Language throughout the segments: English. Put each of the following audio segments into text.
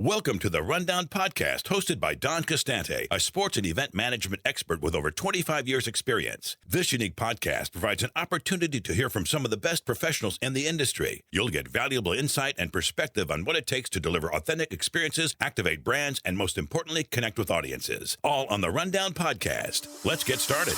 Welcome to the Rundown Podcast, hosted by Don Costante, a sports and event management expert with over 25 years' experience. This unique podcast provides an opportunity to hear from some of the best professionals in the industry. You'll get valuable insight and perspective on what it takes to deliver authentic experiences, activate brands, and most importantly, connect with audiences. All on the Rundown Podcast. Let's get started.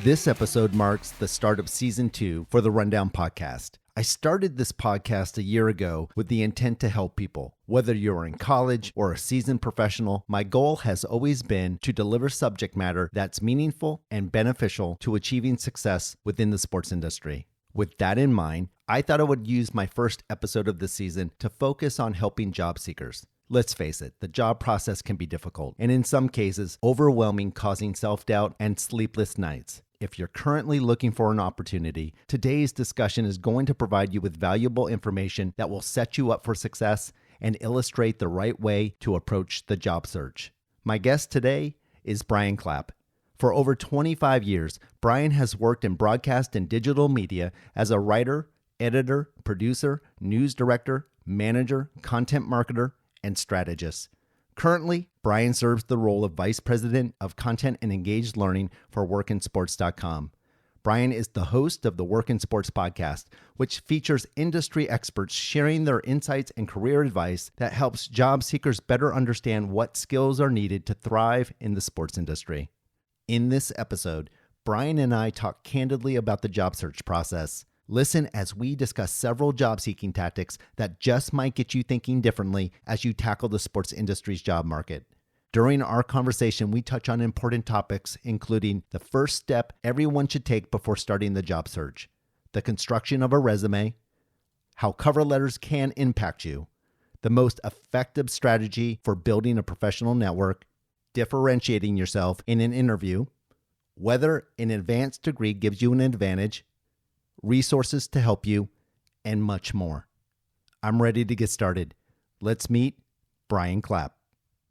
This episode marks the start of Season 2 for the Rundown Podcast. I started this podcast a year ago with the intent to help people. Whether you're in college or a seasoned professional, my goal has always been to deliver subject matter that's meaningful and beneficial to achieving success within the sports industry. With that in mind, I thought I would use my first episode of the season to focus on helping job seekers. Let's face it, the job process can be difficult, and in some cases, overwhelming, causing self-doubt and sleepless nights. If you're currently looking for an opportunity, today's discussion is going to provide you with valuable information that will set you up for success and illustrate the right way to approach the job search. My guest today is Brian Clapp. For over 25 years, Brian has worked in broadcast and digital media as a writer, editor, producer, news director, manager, content marketer, and strategist. Currently, Brian serves the role of Vice President of Content and Engaged Learning for workinsports.com. Brian is the host of the Work in Sports podcast, which features industry experts sharing their insights and career advice that helps job seekers better understand what skills are needed to thrive in the sports industry. In this episode, Brian and I talk candidly about the job search process. Listen as we discuss several job-seeking tactics that just might get you thinking differently as you tackle the sports industry's job market. During our conversation, we touch on important topics, including the first step everyone should take before starting the job search, the construction of a resume, how cover letters can impact you, the most effective strategy for building a professional network, differentiating yourself in an interview, whether an advanced degree gives you an advantage, resources to help you, and much more. I'm ready to get started. Let's meet Brian Clapp.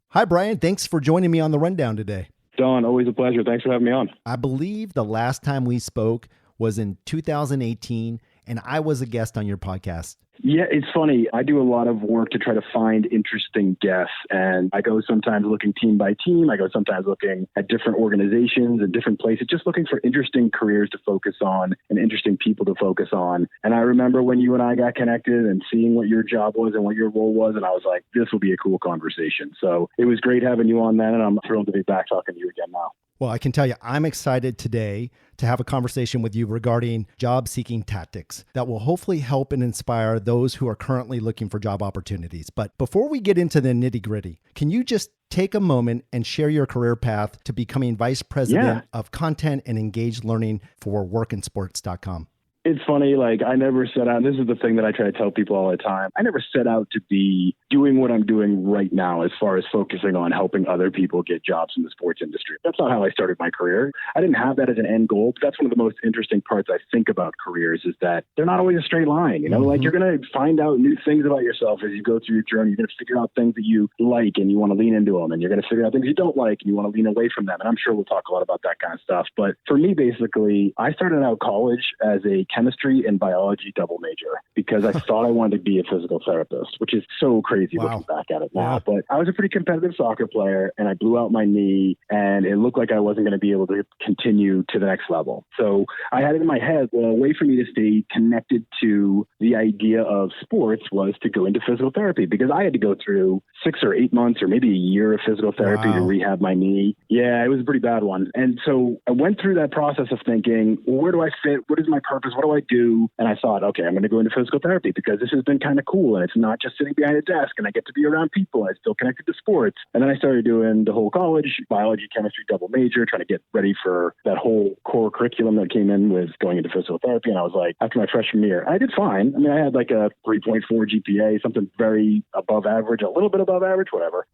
Hi, Brian. Thanks for joining me on the Rundown today. Don, always a pleasure. Thanks for having me on. I believe the last time we spoke was in 2018, and I was a guest on your podcast. Yeah, it's funny. I do a lot of work to try to find interesting guests, and I go sometimes looking team by team. I go sometimes looking at different organizations and different places, just looking for interesting careers to focus on and interesting people to focus on. And I remember when you and I got connected and seeing what your job was and what your role was, and I was like, this will be a cool conversation. So it was great having you on then, and I'm thrilled to be back talking to you again now. Well, I can tell you, I'm excited today to have a conversation with you regarding job-seeking tactics that will hopefully help and inspire those who are currently looking for job opportunities. But before we get into the nitty-gritty, can you just take a moment and share your career path to becoming Vice President of Content and Engaged Learning for workinsports.com? It's funny, I never set out, and this is the thing that I try to tell people all the time, I never set out to be doing what I'm doing right now as far as focusing on helping other people get jobs in the sports industry. That's not how I started my career. I didn't have that as an end goal, but that's one of the most interesting parts I think about careers is that they're not always a straight line. You're going to find out new things about yourself as you go through your journey. You're going to figure out things that you like and you want to lean into them, and you're going to figure out things you don't like and you want to lean away from them. And I'm sure we'll talk a lot about that kind of stuff. But for me, basically, I started out college as a chemistry and biology double major because I thought I wanted to be a physical therapist, which is so crazy looking back at it now. But I was a pretty competitive soccer player and I blew out my knee and it looked like I wasn't going to be able to continue to the next level. So I had it in my head, well, a way for me to stay connected to the idea of sports was to go into physical therapy because I had to go through 6 or 8 months or maybe a year of physical therapy to rehab my knee. Yeah, it was a pretty bad one. And so I went through that process of thinking, well, where do I fit? What is my purpose? What do I do? And I thought, okay, I'm going to go into physical therapy because this has been kind of cool. And it's not just sitting behind a desk and I get to be around people. I still connected to sports. And then I started doing the whole college, biology, chemistry, double major, trying to get ready for that whole core curriculum that came in with going into physical therapy. And I was like, after my freshman year, I did fine. I mean, I had like a 3.4 GPA, something very above average, a little bit above average, whatever.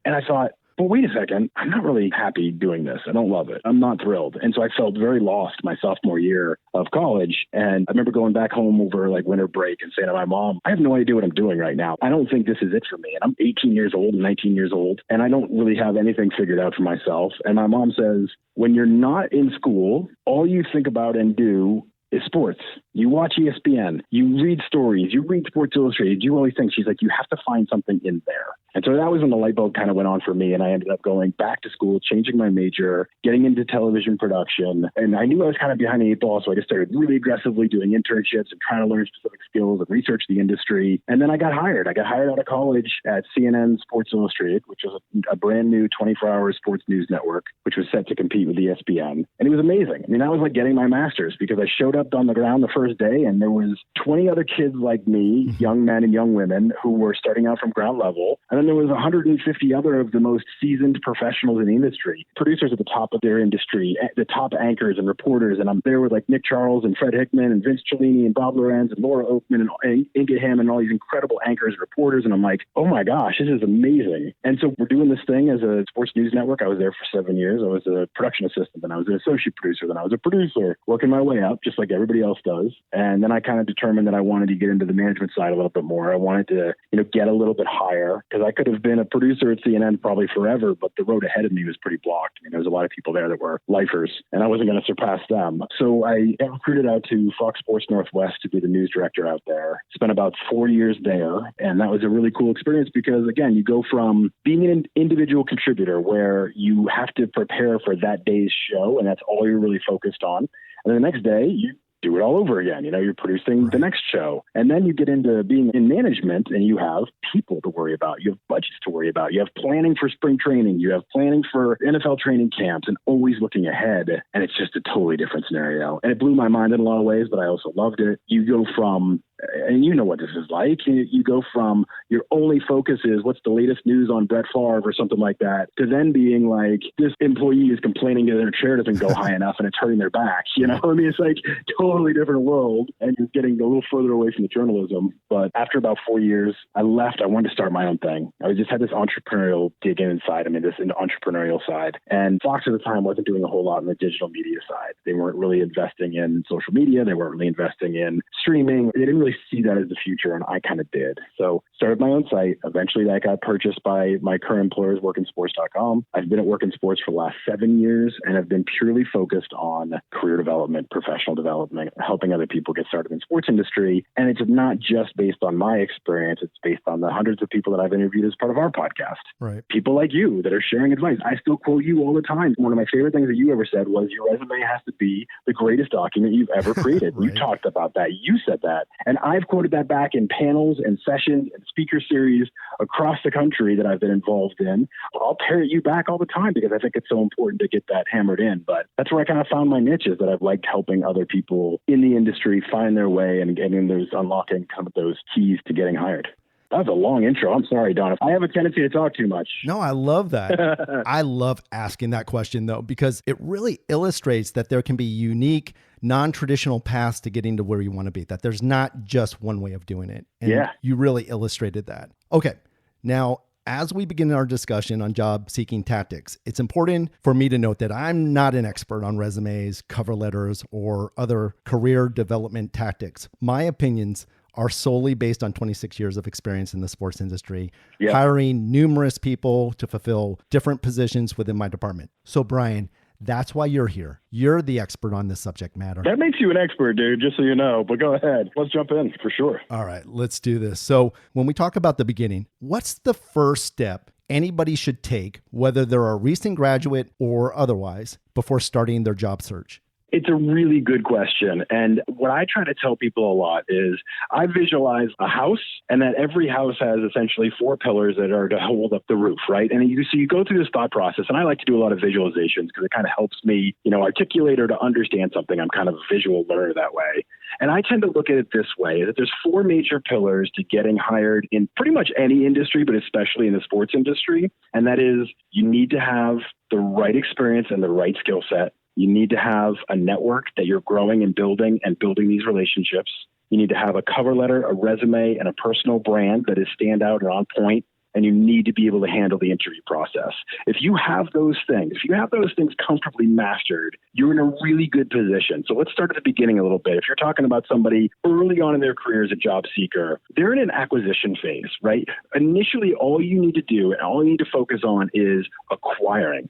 And I thought, well, wait a second, I'm not really happy doing this. I don't love it. I'm not thrilled. And so I felt very lost my sophomore year of college. And I remember going back home over winter break and saying to my mom, I have no idea what I'm doing right now. I don't think this is it for me. And I'm 18 years old and 19 years old, and I don't really have anything figured out for myself. And my mom says, when you're not in school, all you think about and do is sports. You watch ESPN, you read stories, you read Sports Illustrated, you do all these things. She's like, you have to find something in there. And so that was when the light bulb kind of went on for me. And I ended up going back to school, changing my major, getting into television production. And I knew I was kind of behind the eight ball. So I just started really aggressively doing internships and trying to learn specific skills and research the industry. And then I got hired. I got hired out of college at CNN Sports Illustrated, which was a brand new 24-hour sports news network, which was set to compete with ESPN. And it was amazing. I mean, that was like getting my master's, because I showed up on the ground the first day and there was 20 other kids like me, young men and young women, who were starting out from ground level. And then there was 150 other of the most seasoned professionals in the industry, producers at the top of their industry, the top anchors and reporters. And I'm there with like Nick Charles and Fred Hickman and Vince Cellini and Bob Lorenz and Laura Oakman and Inga Hamm and all these incredible anchors and reporters. And I'm like, oh my gosh, this is amazing. And so we're doing this thing as a sports news network. I was there for 7 years. I was a production assistant, then I was an associate producer, then I was a producer, working my way up just like everybody else does. And then I kind of determined that I wanted to get into the management side a little bit more. I wanted to, get a little bit higher, because I could have been a producer at CNN probably forever, but the road ahead of me was pretty blocked. I mean, there was a lot of people there that were lifers, and I wasn't going to surpass them. So I got recruited out to Fox Sports Northwest to be the news director out there. Spent about 4 years there, and that was a really cool experience because, again, you go from being an individual contributor where you have to prepare for that day's show, and that's all you're really focused on. And then the next day, you do it all over again. You're producing the next show. And then you get into being in management and you have people to worry about. You have budgets to worry about. You have planning for spring training. You have planning for NFL training camps and always looking ahead. And it's just a totally different scenario. And it blew my mind in a lot of ways, but I also loved it. You go from, and you know what this is like, you go from your only focus is what's the latest news on Brett Favre or something like that, to then being like, this employee is complaining that their chair doesn't go high enough and it's hurting their back. I mean, it's like totally different world, and you're getting a little further away from the journalism. But after about 4 years, I left. I wanted to start my own thing. I just had this entrepreneurial dig inside. I mean, this entrepreneurial side. And Fox at the time wasn't doing a whole lot on the digital media side. They weren't really investing in social media. They weren't really investing in streaming. They didn't really see that as the future, and I kind of did. So started my own site. Eventually that got purchased by my current employers, workinsports.com. I've been at Workin Sports for the last 7 years and have been purely focused on career development, professional development, helping other people get started in the sports industry. And it's not just based on my experience. It's based on the hundreds of people that I've interviewed as part of our podcast. Right. People like you that are sharing advice. I still quote you all the time. One of my favorite things that you ever said was, your resume has to be the greatest document you've ever created. Right. You talked about that. You said that. And I've quoted that back in panels and sessions and speaker series across the country that I've been involved in. I'll parrot you back all the time because I think it's so important to get that hammered in. But that's where I kind of found my niche, is that I've liked helping other people in the industry find their way and getting those, unlocking some of those keys to getting hired. That was a long intro. I'm sorry, Don. I have a tendency to talk too much. No, I love that. I love asking that question, though, because it really illustrates that there can be unique, non-traditional paths to getting to where you want to be, that there's not just one way of doing it. And you really illustrated that. Okay. Now, as we begin our discussion on job seeking tactics, it's important for me to note that I'm not an expert on resumes, cover letters, or other career development tactics. My opinions are solely based on 26 years of experience in the sports industry, hiring numerous people to fulfill different positions within my department. So, Brian, that's why you're here. You're the expert on this subject matter. That makes you an expert, dude, just so you know. But go ahead. Let's jump in for sure. All right, let's do this. So when we talk about the beginning, what's the first step anybody should take, whether they're a recent graduate or otherwise, before starting their job search? It's a really good question. And what I try to tell people a lot is I visualize a house, and that every house has essentially 4 pillars that are to hold up the roof, right? And you go through this thought process, and I like to do a lot of visualizations because it kind of helps me, articulate or to understand something. I'm kind of a visual learner that way. And I tend to look at it this way, that there's 4 major pillars to getting hired in pretty much any industry, but especially in the sports industry. And that is, you need to have the right experience and the right skill set. You need to have a network that you're growing and building these relationships. You need to have a cover letter, a resume, and a personal brand that is standout and on point. and you need to be able to handle the interview process. If you have those things comfortably mastered, you're in a really good position. So let's start at the beginning a little bit. If you're talking about somebody early on in their career as a job seeker, they're in an acquisition phase, right? Initially, all you need to do and all you need to focus on is acquiring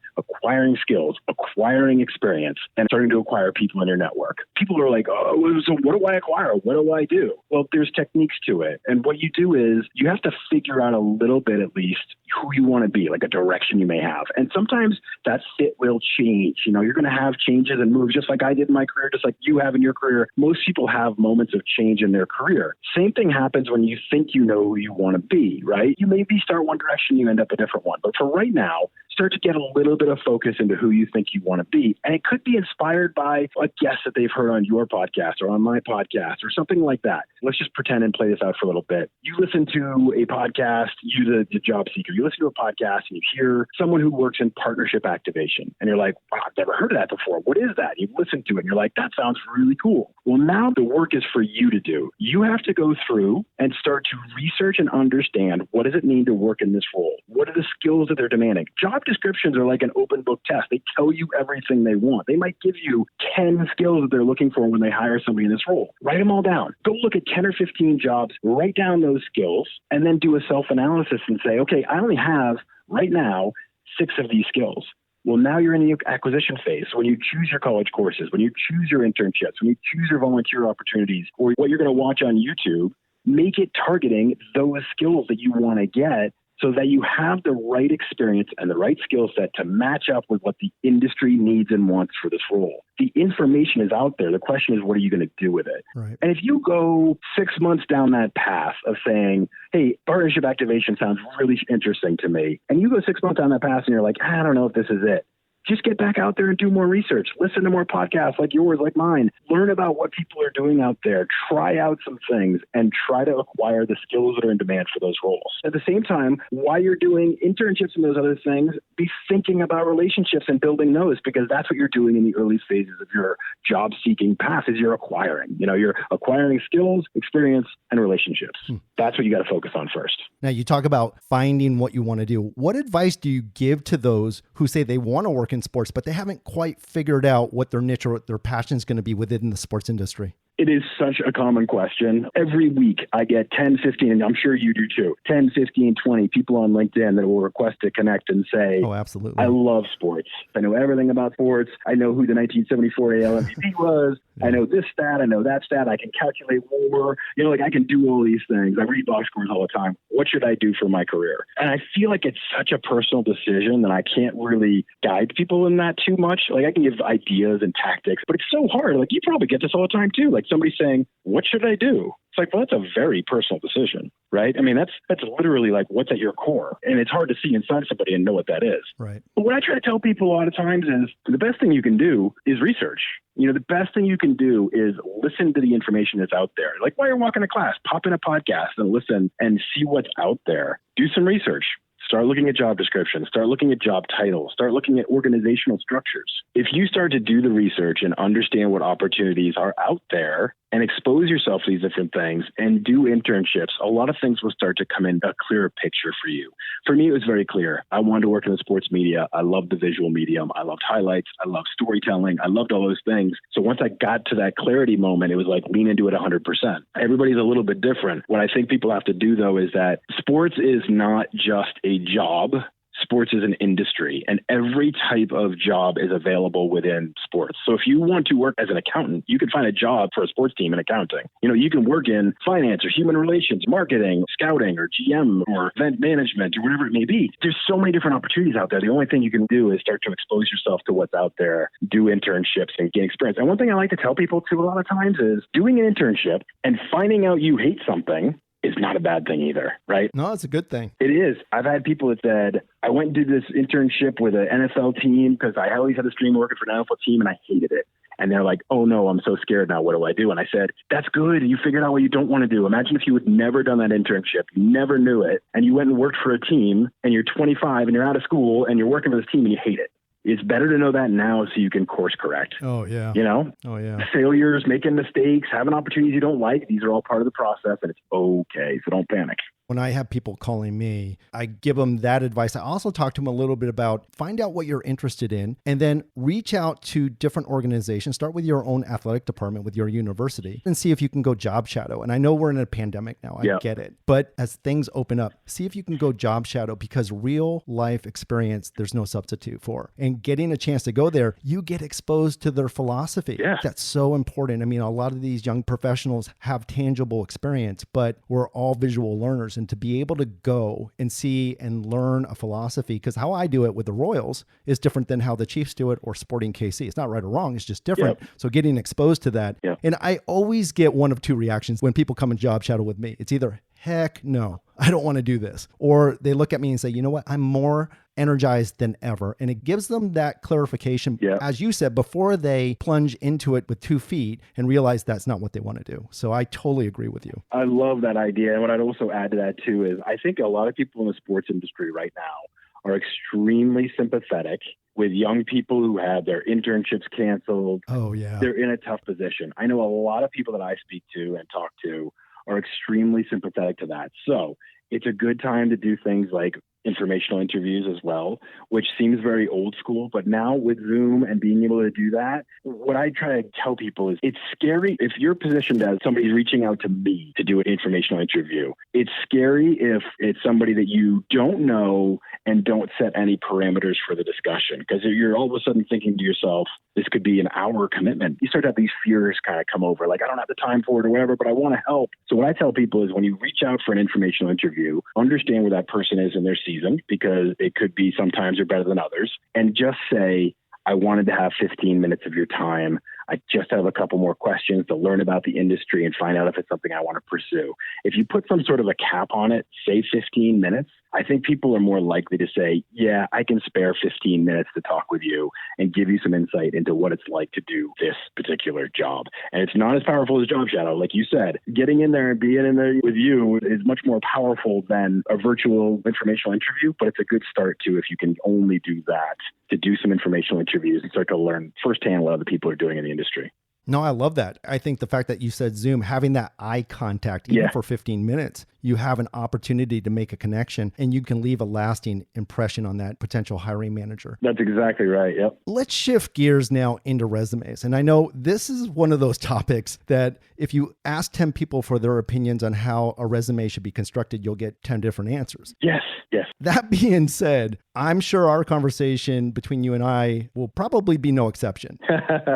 skills, acquiring experience, and starting to acquire people in your network. People are like, oh, so what do I acquire? What do I do? Well, there's techniques to it. And what you do is you have to figure out a little bit at least who you want to be, like a direction you may have. And sometimes that fit will change. You know, you're going to have changes and moves just like I did in my career, just like you have in your career. Most people have moments of change in their career. Same thing happens when you think you know who you want to be, right? You maybe start one direction, you end up a different one. But for right now, start to get a little bit of focus into who you think you want to be. And it could be inspired by a guest that they've heard on your podcast or on my podcast or something like that. Let's just pretend and play this out for a little bit. You listen to a podcast, you the job seeker, you listen to a podcast and you hear someone who works in partnership activation. And you're like, wow, I've never heard of that before. What is that? You listen to it and you're like, that sounds really cool. Well, now the work is for you to do. You have to go through and start to research and understand, what does it mean to work in this role? What are the skills that they're demanding? Job descriptions are like an open book test. They tell you everything they want. They might give you 10 skills that they're looking for when they hire somebody in this role. Write them all down. Go look at 10 or 15 jobs, write down those skills, and then do a self-analysis and say, okay, I only have right now 6 of these skills. Well, now you're in the acquisition phase. So when you choose your college courses, when you choose your internships, when you choose your volunteer opportunities, or what you're going to watch on YouTube, make it targeting those skills that you want to get, so that you have the right experience and the right skill set to match up with what the industry needs and wants for this role. The information is out there. The question is, what are you going to do with it? Right. And if you go 6 months down that path of saying, hey, partnership activation sounds really interesting to me, and you go 6 months down that path and you're like, I don't know if this is it. Just get back out there and do more research. Listen to more podcasts like yours, like mine. Learn about what people are doing out there. Try out some things and try to acquire the skills that are in demand for those roles. At the same time, while you're doing internships and those other things, be thinking about relationships and building those, because that's what you're doing in the early phases of your job-seeking path is you're acquiring. You know, you're acquiring skills, experience, and relationships. That's what you got to focus on first. Now, you talk about finding what you want to do. What advice do you give to those who say they want to work in sports, but they haven't quite figured out what their niche or what their passion is going to be within the sports industry? It is such a common question. Every week I get 10, 15, and I'm sure you do too, 10, 15, 20 people on LinkedIn that will request to connect and say, oh, absolutely, I love sports. I know everything about sports. I know who the 1974 AL MVP was. I know this stat. I know that stat. I can calculate WAR. You know, like I can do all these things. I read box scores all the time. What should I do for my career? And I feel like it's such a personal decision that I can't really guide people in that too much. Like I can give ideas and tactics, but it's so hard. Like you probably get this all the time too. Like somebody saying, what should I do? It's like, well, that's a very personal decision, right? I mean, that's literally like what's at your core. And it's hard to see inside somebody and know what that is. Right. But what I try to tell people a lot of times is the best thing you can do is research. You know, the best thing you can do is listen to the information that's out there. Like while you're walking to class, pop in a podcast and listen and see what's out there. Do some research. Start looking at job descriptions, start looking at job titles, start looking at organizational structures. If you start to do the research and understand what opportunities are out there and expose yourself to these different things and do internships, a lot of things will start to come in a clearer picture for you. For me, it was very clear. I wanted to work in the sports media. I loved the visual medium. I loved highlights. I loved storytelling. I loved all those things. So once I got to that clarity moment, it was like lean into it 100%. Everybody's a little bit different. What I think people have to do, though, is that sports is not just a job. Sports is an industry, and every type of job is available within sports. So if you want to work as an accountant, you can find a job for a sports team in accounting. You know, you can work in finance or human relations, marketing, scouting, or GM, or event management, or whatever it may be. There's so many different opportunities out there. The only thing you can do is start to expose yourself to what's out there, do internships, and gain experience. And one thing I like to tell people too a lot of times is doing an internship and finding out you hate something is not a bad thing either, right? No, it's a good thing. It is. I've had people that said, I went and did this internship with an NFL team because I always had this dream working for an NFL team and I hated it. And they're like, oh no, I'm so scared now. What do I do? And I said, that's good. You figured out what you don't want to do. Imagine if you had never done that internship, you never knew it, and you went and worked for a team and you're 25 and you're out of school and you're working for this team and you hate it. It's better to know that now so you can course correct. Oh, yeah. You know? Oh, yeah. Failures, making mistakes, having opportunities you don't like, these are all part of the process and it's okay. So don't panic. when I have people calling me, I give them that advice. I also talk to them a little bit about find out what you're interested in and then reach out to different organizations. Start with your own athletic department with your university and see if you can go job shadow. And I know we're in a pandemic now. I get it. But as things open up, see if you can go job shadow, because real life experience, there's no substitute for. And getting a chance to go there, you get exposed to their philosophy. Yeah. That's so important. I mean, a lot of these young professionals have tangible experience, but we're all visual learners. And to be able to go and see and learn a philosophy, because how I do it with the Royals is different than how the Chiefs do it or Sporting KC. It's not right or wrong. It's just different. Yep. So getting exposed to that. Yep. And I always get one of two reactions when people come and job shadow with me. It's either, heck no, I don't want to do this. Or they look at me and say, you know what? I'm more energized than ever. And it gives them that clarification, as you said, before they plunge into it with 2 feet and realize that's not what they want to do. So I totally agree with you. I love that idea. And what I'd also add to that too is I think a lot of people in the sports industry right now are extremely sympathetic with young people who have their internships canceled. Oh, yeah. They're in a tough position. I know a lot of people that I speak to and talk to are extremely sympathetic to that. So it's a good time to do things like informational interviews as well, which seems very old school. But now with Zoom and being able to do that, what I try to tell people is it's scary if you're positioned as somebody's reaching out to me to do an informational interview. It's scary if it's somebody that you don't know and don't set any parameters for the discussion, because you're all of a sudden thinking to yourself, this could be an hour commitment. You start to have these fears kind of come over, like, I don't have the time for it or whatever, but I want to help. So what I tell people is when you reach out for an informational interview, understand where that person is in their season, because it could be sometimes you're better than others, and just say, I wanted to have 15 minutes of your time. I just have a couple more questions to learn about the industry and find out if it's something I want to pursue. If you put some sort of a cap on it, say 15 minutes, I think people are more likely to say, yeah, I can spare 15 minutes to talk with you and give you some insight into what it's like to do this particular job. And it's not as powerful as job shadow. Like you said, getting in there and being in there with you is much more powerful than a virtual informational interview, but it's a good start too if you can only do that, to do some informational interviews and start to learn firsthand what other people are doing in the industry. No, I love that. I think the fact that you said Zoom, having that eye contact, even for 15 minutes, you have an opportunity to make a connection and you can leave a lasting impression on that potential hiring manager. That's exactly right. Yep. Let's shift gears now into resumes. And I know this is one of those topics that if you ask 10 people for their opinions on how a resume should be constructed, you'll get 10 different answers. Yes. Yes. That being said, I'm sure our conversation between you and I will probably be no exception.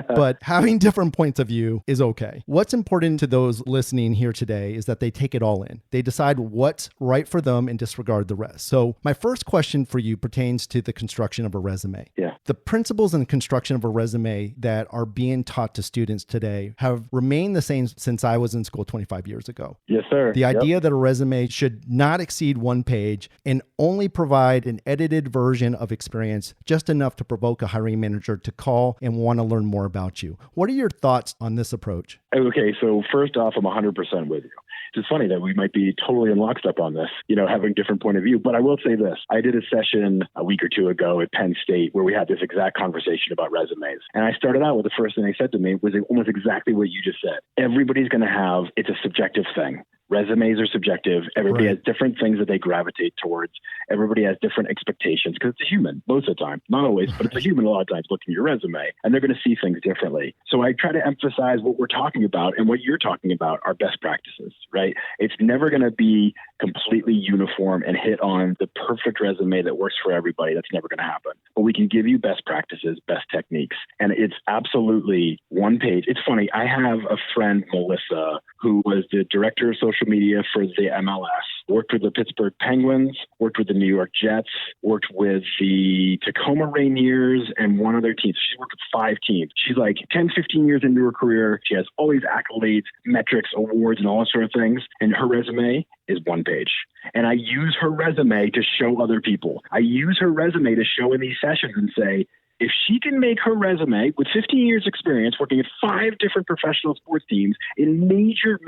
But having different points of view is okay. What's important to those listening here today is that they take it all in. They decide what's right for them and disregard the rest. So my first question for you pertains to the construction of a resume. Yeah. The principles in the construction of a resume that are being taught to students today have remained the same since I was in school 25 years ago. Yes, sir. The idea that a resume should not exceed 1 page and only provide an edited version of experience, just enough to provoke a hiring manager to call and want to learn more about you. What are your thoughts on this approach? Okay, so first off, I'm 100% with you. It's funny that we might be totally in lockstep on this, having a different point of view. But I will say this. I did a session a week or two ago at Penn State where we had this exact conversation about resumes. And I started out with the first thing they said to me was almost exactly what you just said. Everybody's going to have, it's a subjective thing. Resumes are subjective. Everybody has different things that they gravitate towards. Everybody has different expectations because it's a human most of the time. Not always, but it's a human a lot of times looking at your resume, and they're going to see things differently. So I try to emphasize what we're talking about and what you're talking about are best practices, right? It's never going to be completely uniform and hit on the perfect resume that works for everybody. That's never going to happen. But we can give you best practices, best techniques, and it's absolutely 1 page. It's funny. I have a friend, Melissa, who was the director of social media for the MLS, worked with the Pittsburgh Penguins, worked with the New York Jets, worked with the Tacoma Rainiers, and one other team. So she's worked with 5 teams. She's like 10, 15 years into her career. She has all these accolades, metrics, awards, and all that sort of things. And her resume is 1 page. And I use her resume to show other people. I use her resume to show in these sessions and say, if she can make her resume with 15 years experience working at 5 different professional sports teams in major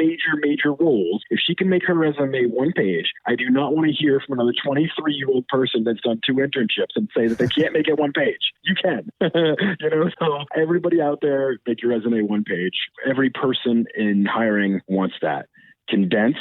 roles, if she can make her resume 1 page, I do not want to hear from another 23-year-old person that's done 2 internships and say that they can't make it 1 page. You can. So everybody out there, make your resume 1 page. Every person in hiring wants that. Condense,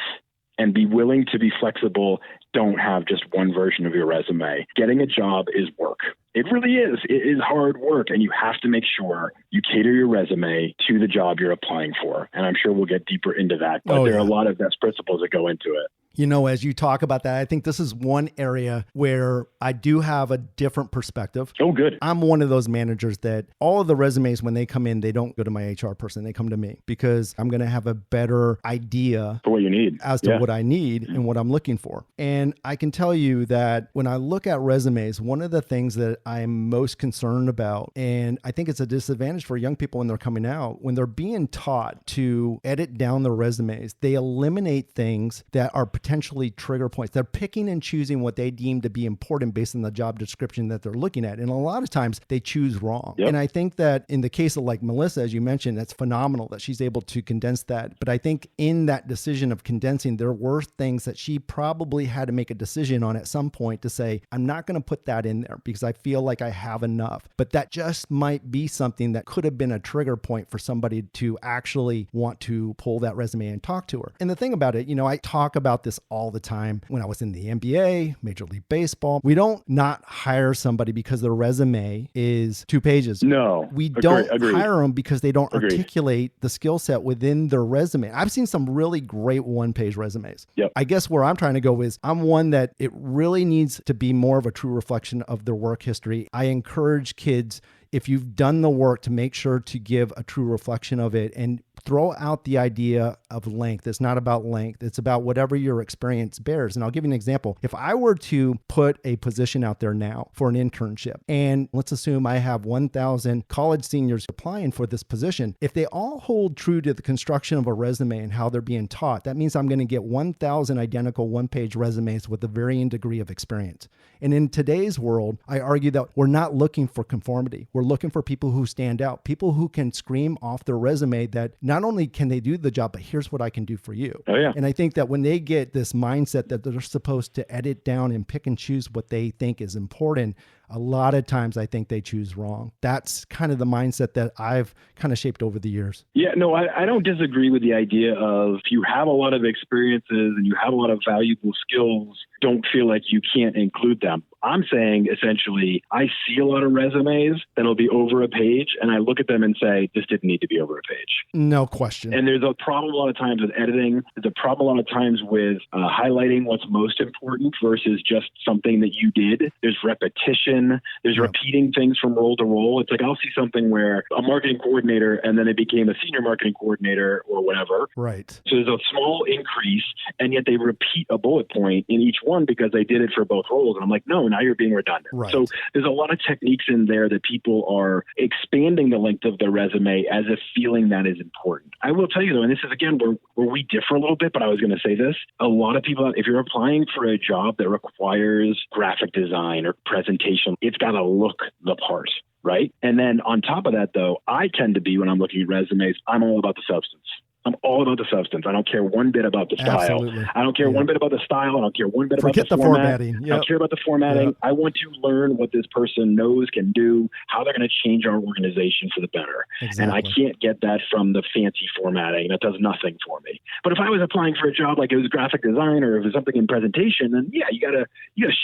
and be willing to be flexible. Don't have just one version of your resume. Getting a job is work. It really is. It is hard work, and you have to make sure you cater your resume to the job you're applying for. And I'm sure we'll get deeper into that, but there are a lot of best principles that go into it. You know, as you talk about that, I think this is one area where I do have a different perspective. Oh, good. I'm one of those managers that all of the resumes, when they come in, they don't go to my HR person. They come to me because I'm going to have a better idea for what you need as to what I need and what I'm looking for. And I can tell you that when I look at resumes, one of the things that I'm most concerned about, and I think it's a disadvantage for young people when they're coming out, when they're being taught to edit down their resumes, they eliminate things that are potentially trigger points. They're picking and choosing what they deem to be important based on the job description that they're looking at. And a lot of times they choose wrong. Yep. And I think that in the case of like Melissa, as you mentioned, that's phenomenal that she's able to condense that. But I think in that decision of condensing, there were things that she probably had to make a decision on at some point to say, I'm not going to put that in there because I feel like I have enough. But that just might be something that could have been a trigger point for somebody to actually want to pull that resume and talk to her. And the thing about it, you know, I talk about this all the time. When I was in the NBA, Major League Baseball, we don't not hire somebody because their resume is 2 pages. No. We don't hire them because they don't articulate the skill set within their resume. I've seen some really great one-page resumes. Yep. I guess where I'm trying to go is I'm one that it really needs to be more of a true reflection of their work history. I encourage kids, if you've done the work, to make sure to give a true reflection of it and throw out the idea of length. It's not about length. It's about whatever your experience bears. And I'll give you an example. If I were to put a position out there now for an internship, and let's assume I have 1,000 college seniors applying for this position, if they all hold true to the construction of a resume and how they're being taught, that means I'm going to get 1,000 identical one-page resumes with a varying degree of experience. And in today's world, I argue that we're not looking for conformity. We're looking for people who stand out, people who can scream off their resume that not only can they do the job, but here's what I can do for you. Oh, yeah. And I think that when they get this mindset that they're supposed to edit down and pick and choose what they think is important, a lot of times I think they choose wrong. That's kind of the mindset that I've kind of shaped over the years. Yeah, no, I don't disagree with the idea of if you have a lot of experiences and you have a lot of valuable skills, don't feel like you can't include them. I'm saying essentially, I see a lot of resumes that'll be over a page and I look at them and say, this didn't need to be over a page. No question. And there's a problem a lot of times with editing. There's a problem a lot of times with highlighting what's most important versus just something that you did. There's repetition. There's repeating things from role to role. It's like I'll see something where a marketing coordinator and then it became a senior marketing coordinator or whatever. Right. So there's a small increase and yet they repeat a bullet point in each one because they did it for both roles. And I'm like, no, now you're being redundant. Right. So there's a lot of techniques in there that people are expanding the length of their resume as if feeling that is important. I will tell you though, and this is again where we differ a little bit, but I was going to say this, a lot of people, if you're applying for a job that requires graphic design or presentation, it's got to look the part. Right. And then on top of that, though, I tend to be, when I'm looking at resumes, I'm all about the substance. I'm all about the substance. I don't care one bit about the style. Absolutely. I don't care one bit about the style. I don't care one bit Forget about the formatting. I don't care about the formatting. Yep. I want to learn what this person knows, can do, how they're going to change our organization for the better. Exactly. And I can't get that from the fancy formatting. That does nothing for me. But if I was applying for a job like it was graphic design or if it was something in presentation, then yeah, you gotta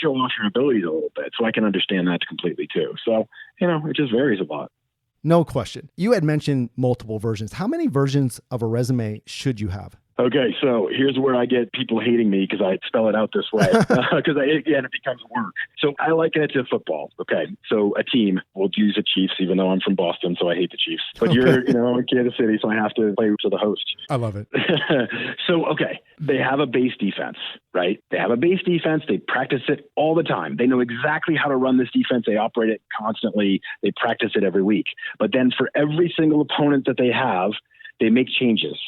show off your abilities a little bit. So I can understand that completely too. So, it just varies a lot. No question. You had mentioned multiple versions. How many versions of a resume should you have? Okay, so here's where I get people hating me because I spell it out this way. Because again, it becomes work. So I liken it to football. Okay, so a team, we'll use the Chiefs, even though I'm from Boston, so I hate the Chiefs. But you're, in Kansas City, so I have to play for the host. I love it. So, okay, they have a base defense, right? They have a base defense. They practice it all the time. They know exactly how to run this defense. They operate it constantly. They practice it every week. But then for every single opponent that they have, they make changes.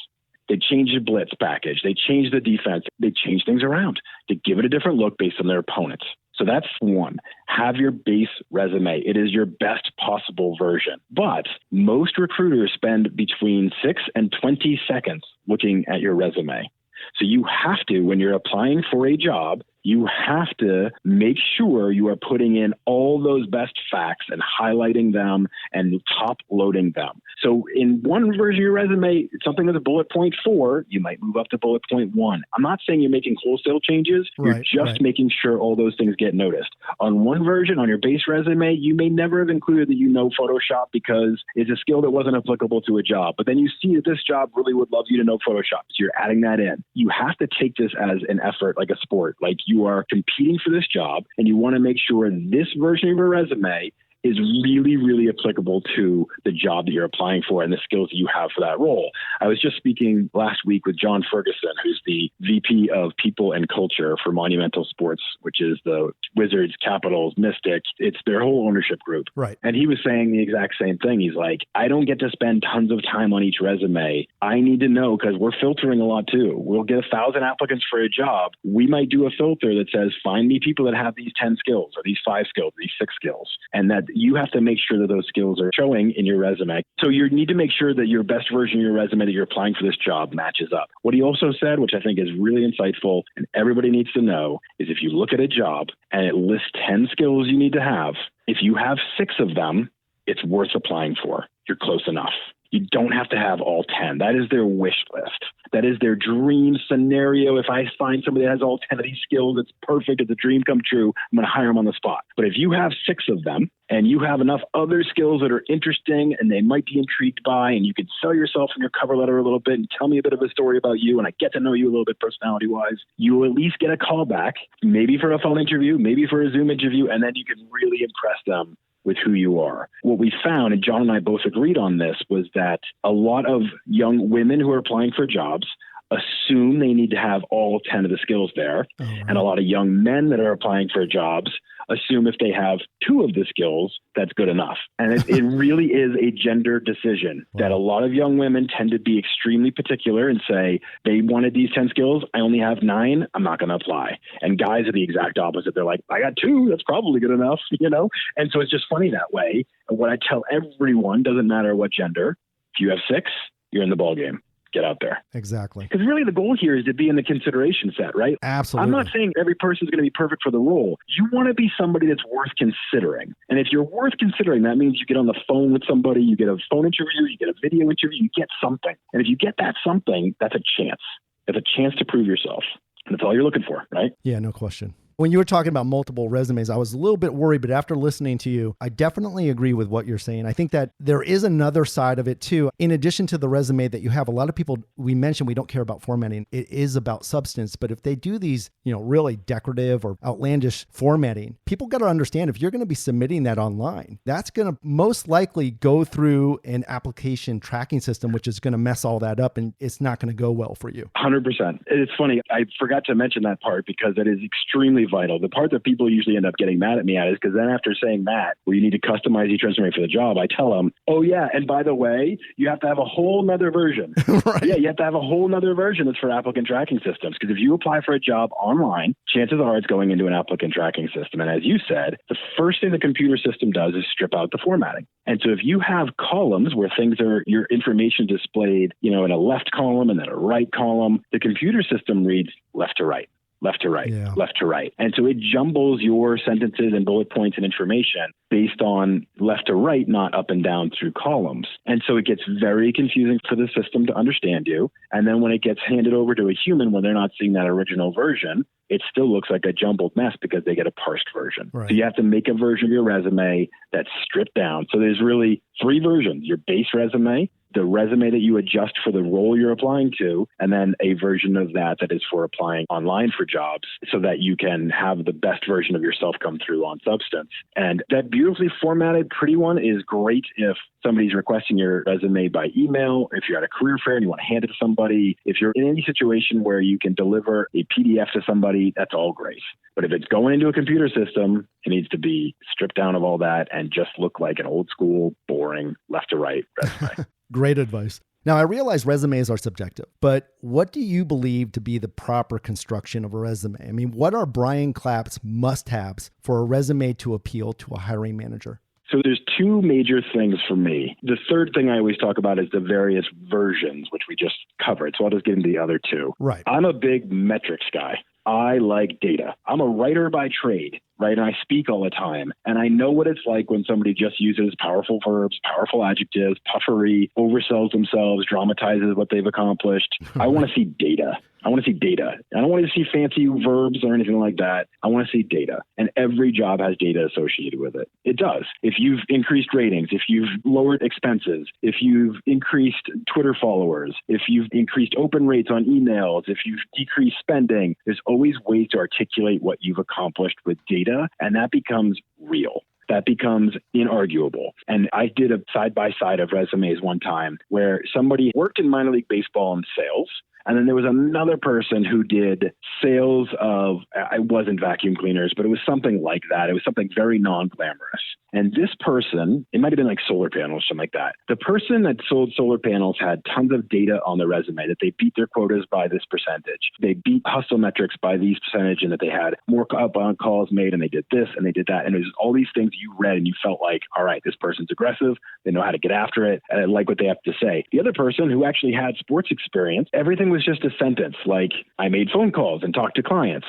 They change the blitz package. They change the defense. They change things around to give it a different look based on their opponents. So that's one. Have your base resume. It is your best possible version. But most recruiters spend between 6 and 20 seconds looking at your resume. So you have to, when you're applying for a job, you have to make sure you are putting in all those best facts and highlighting them and top loading them. So in one version of your resume, something that's a bullet point 4, you might move up to bullet point 1. I'm not saying you're making wholesale changes. You're just making sure all those things get noticed. On one version, on your base resume, you may never have included that you know Photoshop because it's a skill that wasn't applicable to a job. But then you see that this job really would love you to know Photoshop. So you're adding that in. You have to take this as an effort, like a sport. Like you are competing for this job and you want to make sure this version of your resume is really, really applicable to the job that you're applying for and the skills that you have for that role. I was just speaking last week with John Ferguson, who's the VP of People and Culture for Monumental Sports, which is the Wizards, Capitals, Mystics. It's their whole ownership group. Right. And he was saying the exact same thing. He's like, I don't get to spend tons of time on each resume. I need to know because we're filtering a lot too. We'll get 1,000 applicants for a job. We might do a filter that says, find me people that have these 10 skills or these 5 skills, these 6 skills. And that you have to make sure that those skills are showing in your resume. So you need to make sure that your best version of your resume that you're applying for this job matches up. What he also said, which I think is really insightful and everybody needs to know, is if you look at a job and it lists 10 skills you need to have, if you have 6 of them, it's worth applying for. You're close enough. You don't have to have all 10. That is their wish list. That is their dream scenario. If I find somebody that has all 10 of these skills, it's perfect. It's a dream come true. I'm going to hire them on the spot. But if you have 6 of them and you have enough other skills that are interesting and they might be intrigued by, and you could sell yourself in your cover letter a little bit and tell me a bit of a story about you, and I get to know you a little bit personality-wise, you will at least get a call back, maybe for a phone interview, maybe for a Zoom interview, and then you can really impress them with who you are. What we found, and John and I both agreed on this, was that a lot of young women who are applying for jobs assume they need to have all 10 of the skills there. Oh, right. And a lot of young men that are applying for jobs assume if they have 2 of the skills, that's good enough. And it really is a gender decision. Wow. That a lot of young women tend to be extremely particular and say, they wanted these 10 skills, I only have 9, I'm not going to apply. And guys are the exact opposite. They're like, I got 2, that's probably good enough, you know? And so it's just funny that way. And what I tell everyone, doesn't matter what gender, if you have 6, you're in the ballgame. Get out there. Exactly. Because really the goal here is to be in the consideration set, right? Absolutely. I'm not saying every person is going to be perfect for the role. You want to be somebody that's worth considering. And if you're worth considering, that means you get on the phone with somebody, you get a phone interview, you get a video interview, you get something. And if you get that something, that's a chance. It's a chance to prove yourself. And that's all you're looking for, right? Yeah, no question. When you were talking about multiple resumes, I was a little bit worried, but after listening to you, I definitely agree with what you're saying. I think that there is another side of it too. In addition to the resume that you have, a lot of people, we mentioned we don't care about formatting. It is about substance. But if they do these, really decorative or outlandish formatting, people got to understand if you're going to be submitting that online, that's going to most likely go through an application tracking system, which is going to mess all that up and it's not going to go well for you. 100%. It's funny. I forgot to mention that part because it is extremely vital. The part that people usually end up getting mad at me at is because then after saying that, where you need to customize each resume for the job, I tell them, oh yeah, and by the way, you have to have a whole nother version. Right. Yeah, you have to have a whole nother version that's for applicant tracking systems. Because if you apply for a job online, chances are it's going into an applicant tracking system. And as you said, the first thing the computer system does is strip out the formatting. And so if you have columns where things are, your information displayed, in a left column and then a right column, the computer system reads left to right. Left to right, yeah. Left to right. And so it jumbles your sentences and bullet points and information based on left to right, not up and down through columns. And so it gets very confusing for the system to understand you. And then when it gets handed over to a human, when they're not seeing that original version, it still looks like a jumbled mess because they get a parsed version. Right. So you have to make a version of your resume that's stripped down. So there's really 3 versions: your base resume, the resume that you adjust for the role you're applying to, and then a version of that is for applying online for jobs so that you can have the best version of yourself come through on Substance. And that beautifully formatted, pretty one is great if somebody's requesting your resume by email, if you're at a career fair and you want to hand it to somebody, if you're in any situation where you can deliver a PDF to somebody, that's all great. But if it's going into a computer system, it needs to be stripped down of all that and just look like an old school, boring, left to right resume. Great advice. Now, I realize resumes are subjective, but what do you believe to be the proper construction of a resume? I mean, what are Brian Clapp's must-haves for a resume to appeal to a hiring manager? So there's 2 major things for me. The third thing I always talk about is the various versions, which we just covered. So I'll just get into the other 2. Right. I'm a big metrics guy. I like data. I'm a writer by trade, right? And I speak all the time. And I know what it's like when somebody just uses powerful verbs, powerful adjectives, puffery, oversells themselves, dramatizes what they've accomplished. I want to see data. I want to see data. I don't want to see fancy verbs or anything like that. I want to see data. And every job has data associated with it. It does. If you've increased ratings, if you've lowered expenses, if you've increased Twitter followers, if you've increased open rates on emails, if you've decreased spending, there's always ways to articulate what you've accomplished with data, and that becomes real. That becomes inarguable. And I did a side-by-side of resumes one time where somebody worked in minor league baseball in sales. And then there was another person who did sales of, it wasn't vacuum cleaners, but it was something like that. It was something very non-glamorous. And this person, it might have been like solar panels, something like that. The person that sold solar panels had tons of data on their resume that they beat their quotas by this percentage. They beat hustle metrics by these percentage, and that they had more outbound calls made, and they did this and they did that. And it was all these things you read and you felt like, all right, this person's aggressive. They know how to get after it. And I like what they have to say. The other person who actually had sports experience, everything was just a sentence like, I made phone calls and talked to clients.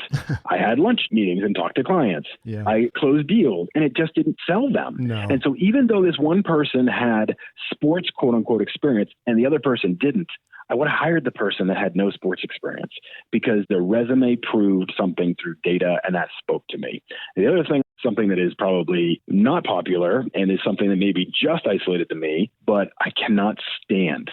I had lunch meetings and talked to clients. Yeah. I closed deals, and it just didn't sell them. No. And so even though this one person had sports quote unquote experience and the other person didn't, I would have hired the person that had no sports experience because their resume proved something through data, and that spoke to me. And the other thing, something that is probably not popular and is something that may be just isolated to me, but I cannot stand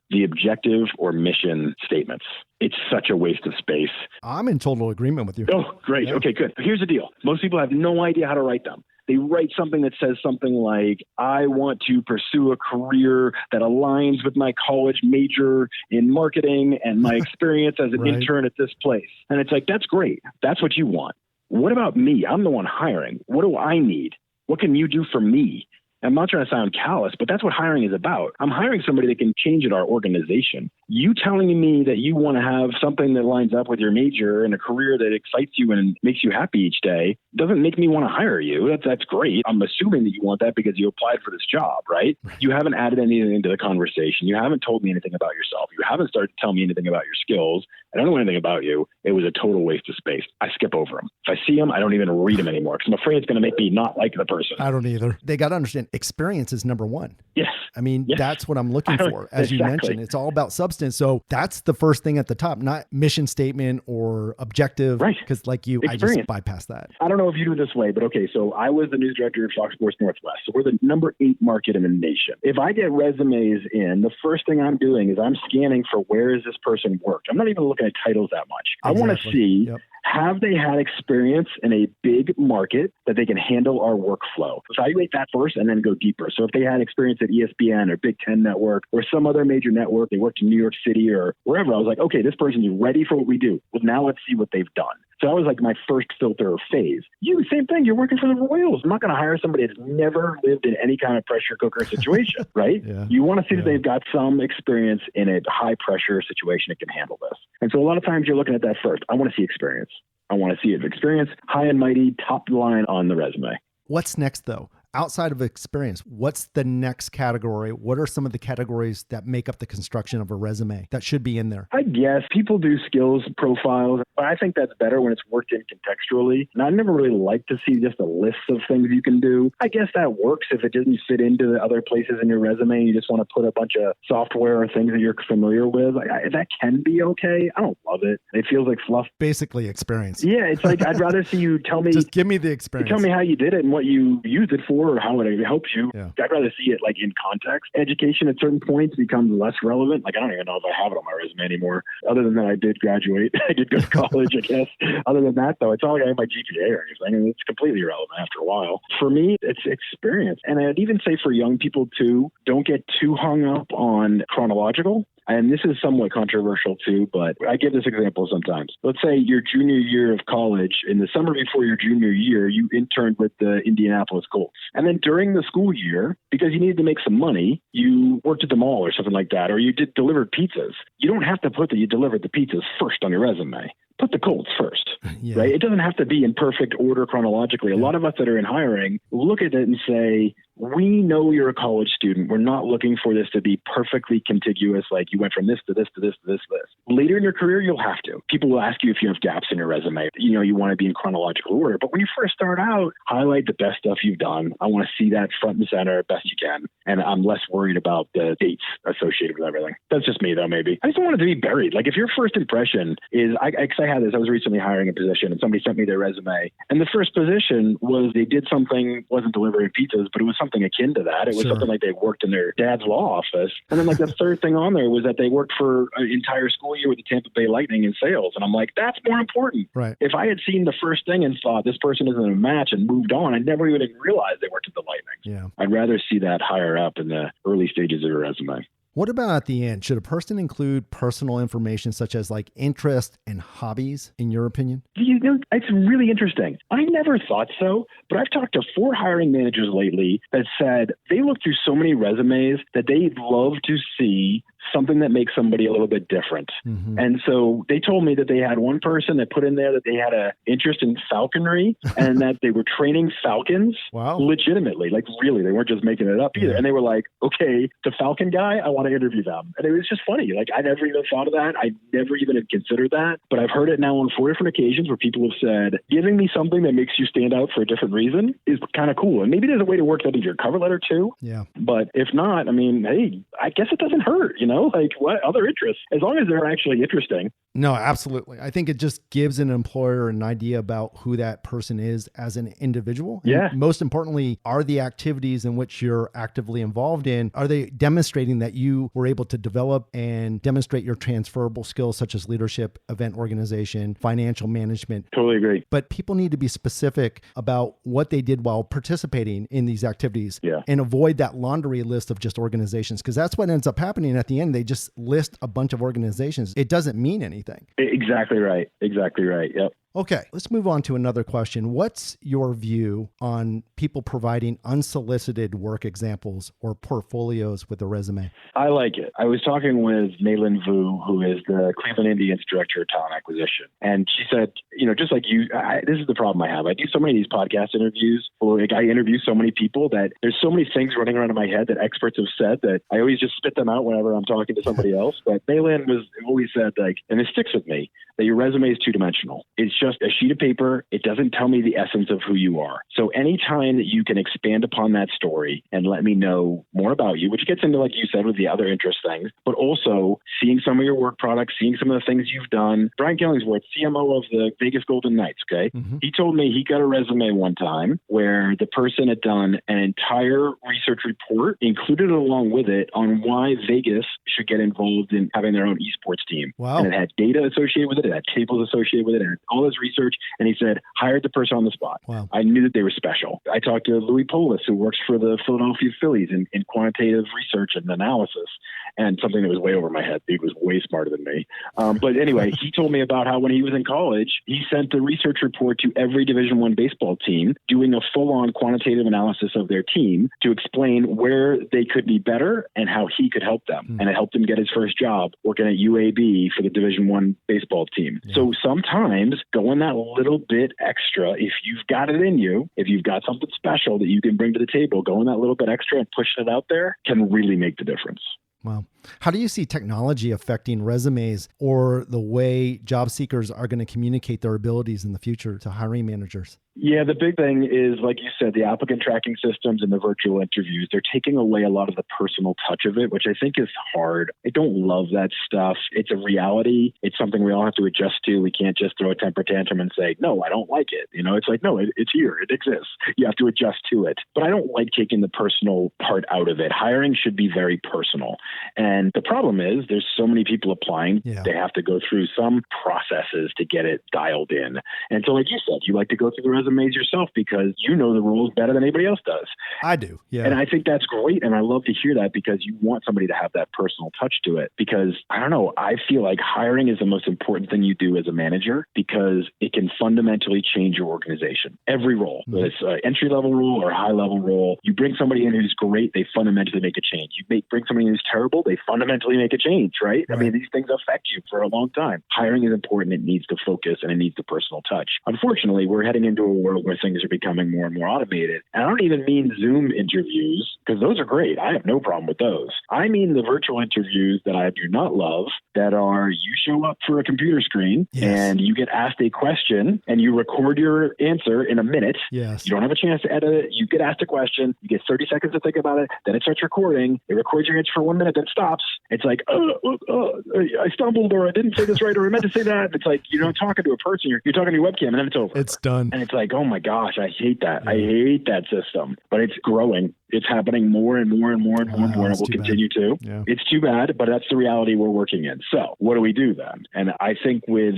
the objective or mission statements. It's such a waste of space. I'm in total agreement with you. Oh, great. Yeah. Okay, good. Here's the deal. Most people have no idea how to write them. They write something that says something like, I want to pursue a career that aligns with my college major in marketing and my experience as an Right. intern at this place. And it's like, that's great. That's what you want. What about me? I'm the one hiring. What do I need? What can you do for me? I'm not trying to sound callous, but that's what hiring is about. I'm hiring somebody that can change at our organization. You telling me that you want to have something that lines up with your major and a career that excites you and makes you happy each day doesn't make me want to hire you. That's great. I'm assuming that you want that because you applied for this job, right? You haven't added anything into the conversation. You haven't told me anything about yourself. You haven't started to tell me anything about your skills. I don't know anything about you. It was a total waste of space. I skip over them. If I see them, I don't even read them anymore because I'm afraid it's going to make me not like the person. I don't either. They got to understand experience is number one. Yes. I mean, Yes. that's what I'm looking for. As you Exactly. mentioned, it's all about substance. So that's the first thing at the top, not mission statement or objective. Right. Because like you, I Experience. just bypass that. I don't know if you do it this way, but okay, so I was the news director of Fox Sports Northwest. So we're the number 8 market in the nation. If I get resumes in, the first thing I'm doing is I'm scanning for where has this person worked. I'm not even looking at titles that much. I want to Exactly. see, Yep. have they had experience in a big market that they can handle our workflow? Evaluate that first and then go deeper. So if they had experience at ESPN or Big Ten Network or some other major network, they worked in New York City or wherever, I was like, okay, this person's ready for what we do. Well, now let's see what they've done. So that was like my first filter or phase. You, same thing. You're working for the Royals. I'm not going to hire somebody that's never lived in any kind of pressure cooker situation, right? Yeah. You want to see that Yeah. they've got some experience in a high pressure situation that can handle this. And so a lot of times you're looking at that first. I want to see experience. I want to see if experience, high and mighty, top line on the resume. What's next though? Outside of experience, what's the next category? What are some of the categories that make up the construction of a resume that should be in there? I guess people do skills profiles, but I think that's better when it's worked in contextually. And I never really like to see just a list of things you can do. I guess that works if it doesn't fit into the other places in your resume and you just want to put a bunch of software or things that you're familiar with. That can be okay. I don't love it. It feels like fluff. Basically experience. Yeah, it's like I'd rather see you tell me. Just give me the experience. Tell me how you did it and what you used it for or how it helps you. Yeah. I'd rather see it like in context. Education at certain points becomes less relevant. Like I don't even know if I have it on my resume anymore. Other than that, I did graduate. I did go to college, I guess. Other than that, though, it's not like I have my GPA or anything. And it's completely irrelevant after a while. For me, it's experience. And I'd even say for young people too, don't get too hung up on chronological. And this is somewhat controversial too, but I give this example sometimes. Let's say your junior year of college, in the summer before your junior year, you interned with the Indianapolis Colts. And then during the school year, because you needed to make some money, you worked at the mall or something like that, or you delivered pizzas. You don't have to put that you delivered the pizzas first on your resume. Put the Colts first, Yeah. right? It doesn't have to be in perfect order chronologically. A lot of us that are in hiring look at it and say, we know you're a college student. We're not looking for this to be perfectly contiguous, like you went from this to this to this to this to this. Later in your career, you'll have to. People will ask you if you have gaps in your resume. You want to be in chronological order. But when you first start out, highlight the best stuff you've done. I want to see that front and center best you can. And I'm less worried about the dates associated with everything. That's just me, though, maybe. I just don't want it to be buried. Like if your first impression is, I had this, I was recently hiring a position and somebody sent me their resume. And the first position was they did something, wasn't delivering pizzas, but it was something akin to that. It was something like they worked in their dad's law office. And then like the third thing on there was that they worked for an entire school year with the Tampa Bay Lightning in sales. And I'm like, that's more important. Right. If I had seen the first thing and thought this person isn't a match and moved on, I never even realized they worked at the Lightning. Yeah. I'd rather see that higher up in the early stages of your resume. What about at the end? Should a person include personal information such as like interest and hobbies, in your opinion? It's really interesting. I never thought so, but I've talked to 4 hiring managers lately that said they look through so many resumes that they'd love to see something that makes somebody a little bit different. Mm-hmm. And so they told me that they had one person that put in there that they had an interest in falconry and that they were training falcons. Wow. Legitimately, like really, they weren't just making it up either. Yeah. And they were like, okay, the falcon guy, I want to interview them. And it was just funny. Like I never even thought of that. I never even had considered that, but I've heard it now on 4 different occasions where people have said, giving me something that makes you stand out for a different reason is kind of cool. And maybe there's a way to work that into your cover letter too. Yeah. But if not, I mean, hey, I guess it doesn't hurt, like what other interests, as long as they're actually interesting. No, absolutely. I think it just gives an employer an idea about who that person is as an individual. Yeah. And most importantly, are the activities in which you're actively involved in, are they demonstrating that you were able to develop and demonstrate your transferable skills such as leadership, event organization, financial management? Totally agree. But people need to be specific about what they did while participating in these activities and avoid that laundry list of just organizations, because that's what ends up happening at the end. They just list a bunch of organizations. It doesn't mean anything. Exactly right. Exactly right. Yep. Okay, let's move on to another question. What's your view on people providing unsolicited work examples or portfolios with a resume? I like it. I was talking with Maylin Vu, who is the Cleveland Indians Director of Talent Acquisition. And she said, just like you, this is the problem I have. I do so many of these podcast interviews, or I interview so many people that there's so many things running around in my head that experts have said that I always just spit them out whenever I'm talking to somebody else. But Maylin always said, and it sticks with me, that your resume is two-dimensional. It's just a sheet of paper. It doesn't tell me the essence of who you are. So anytime that you can expand upon that story and let me know more about you, which gets into, like you said, with the other interest things, but also seeing some of your work products, seeing some of the things you've done. Brian Killingsworth, CMO of the Vegas Golden Knights, okay? Mm-hmm. He told me he got a resume one time where the person had done an entire research report, included along with it, on why Vegas should get involved in having their own esports team. Wow. And it had data associated with it. It had tables associated with it. It had all this research. And he said, hired the person on the spot. Wow. I knew that they were special. I talked to Louis Polis, who works for the Philadelphia Phillies in quantitative research and analysis, and something that was way over my head. Dude was way smarter than me. But anyway, he told me about how when he was in college, he sent the research report to every Division I baseball team, doing a full-on quantitative analysis of their team to explain where they could be better and how he could help them. Mm-hmm. And it helped him get his first job working at UAB for the Division I baseball team. Yeah. So sometimes going that little bit extra, if you've got it in you, if you've got something special that you can bring to the table, going that little bit extra and pushing it out there can really make the difference. Wow. How do you see technology affecting resumes or the way job seekers are going to communicate their abilities in the future to hiring managers? Yeah, the big thing is, like you said, the applicant tracking systems and the virtual interviews, they're taking away a lot of the personal touch of it, which I think is hard. I don't love that stuff. It's a reality. It's something we all have to adjust to. We can't just throw a temper tantrum and say, no, I don't like it. It's like, no, it's here. It exists. You have to adjust to it. But I don't like taking the personal part out of it. Hiring should be very personal. And the problem is there's so many people applying. Yeah. They have to go through some processes to get it dialed in. And so like you said, you like to go through the resumes yourself because you know the rules better than anybody else does. I do. Yeah. And I think that's great. And I love to hear that because you want somebody to have that personal touch to it. Because I don't know, I feel like hiring is the most important thing you do as a manager because it can fundamentally change your organization. Every role, whether it's an entry-level role or a high-level role, you bring somebody in who's great, they fundamentally make a change. You bring somebody in who's terrible, they fundamentally make a change, right? I mean, these things affect you for a long time. Hiring is important. It needs to focus and it needs the personal touch. Unfortunately, we're heading into a world where things are becoming more and more automated. And I don't even mean Zoom interviews, because those are great. I have no problem with those. I mean the virtual interviews that I do not love, that are you show up for a computer screen and you get asked a question and you record your answer in a minute. Yes. You don't have a chance to edit it. You get asked a question. You get 30 seconds to think about it. Then it starts recording. It records your answer for 1 minute, then stops. It's like, I stumbled, or I didn't say this right, or I meant to say that. It's like, you're not talking to a person. You're talking to your webcam, and then it's over. It's done. And it's like, oh my gosh, I hate that. I hate that system. But it's growing. It's happening more and more and more and more and more, and it will continue to. Yeah. It's too bad, but that's the reality we're working in. So what do we do then? And I think with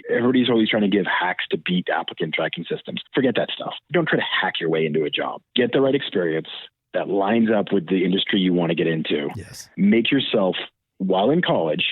everybody's always trying to give hacks to beat applicant tracking systems. Forget that stuff. Don't try to hack your way into a job. Get the right experience that lines up with the industry you want to get into. Yes. Make yourself, while in college,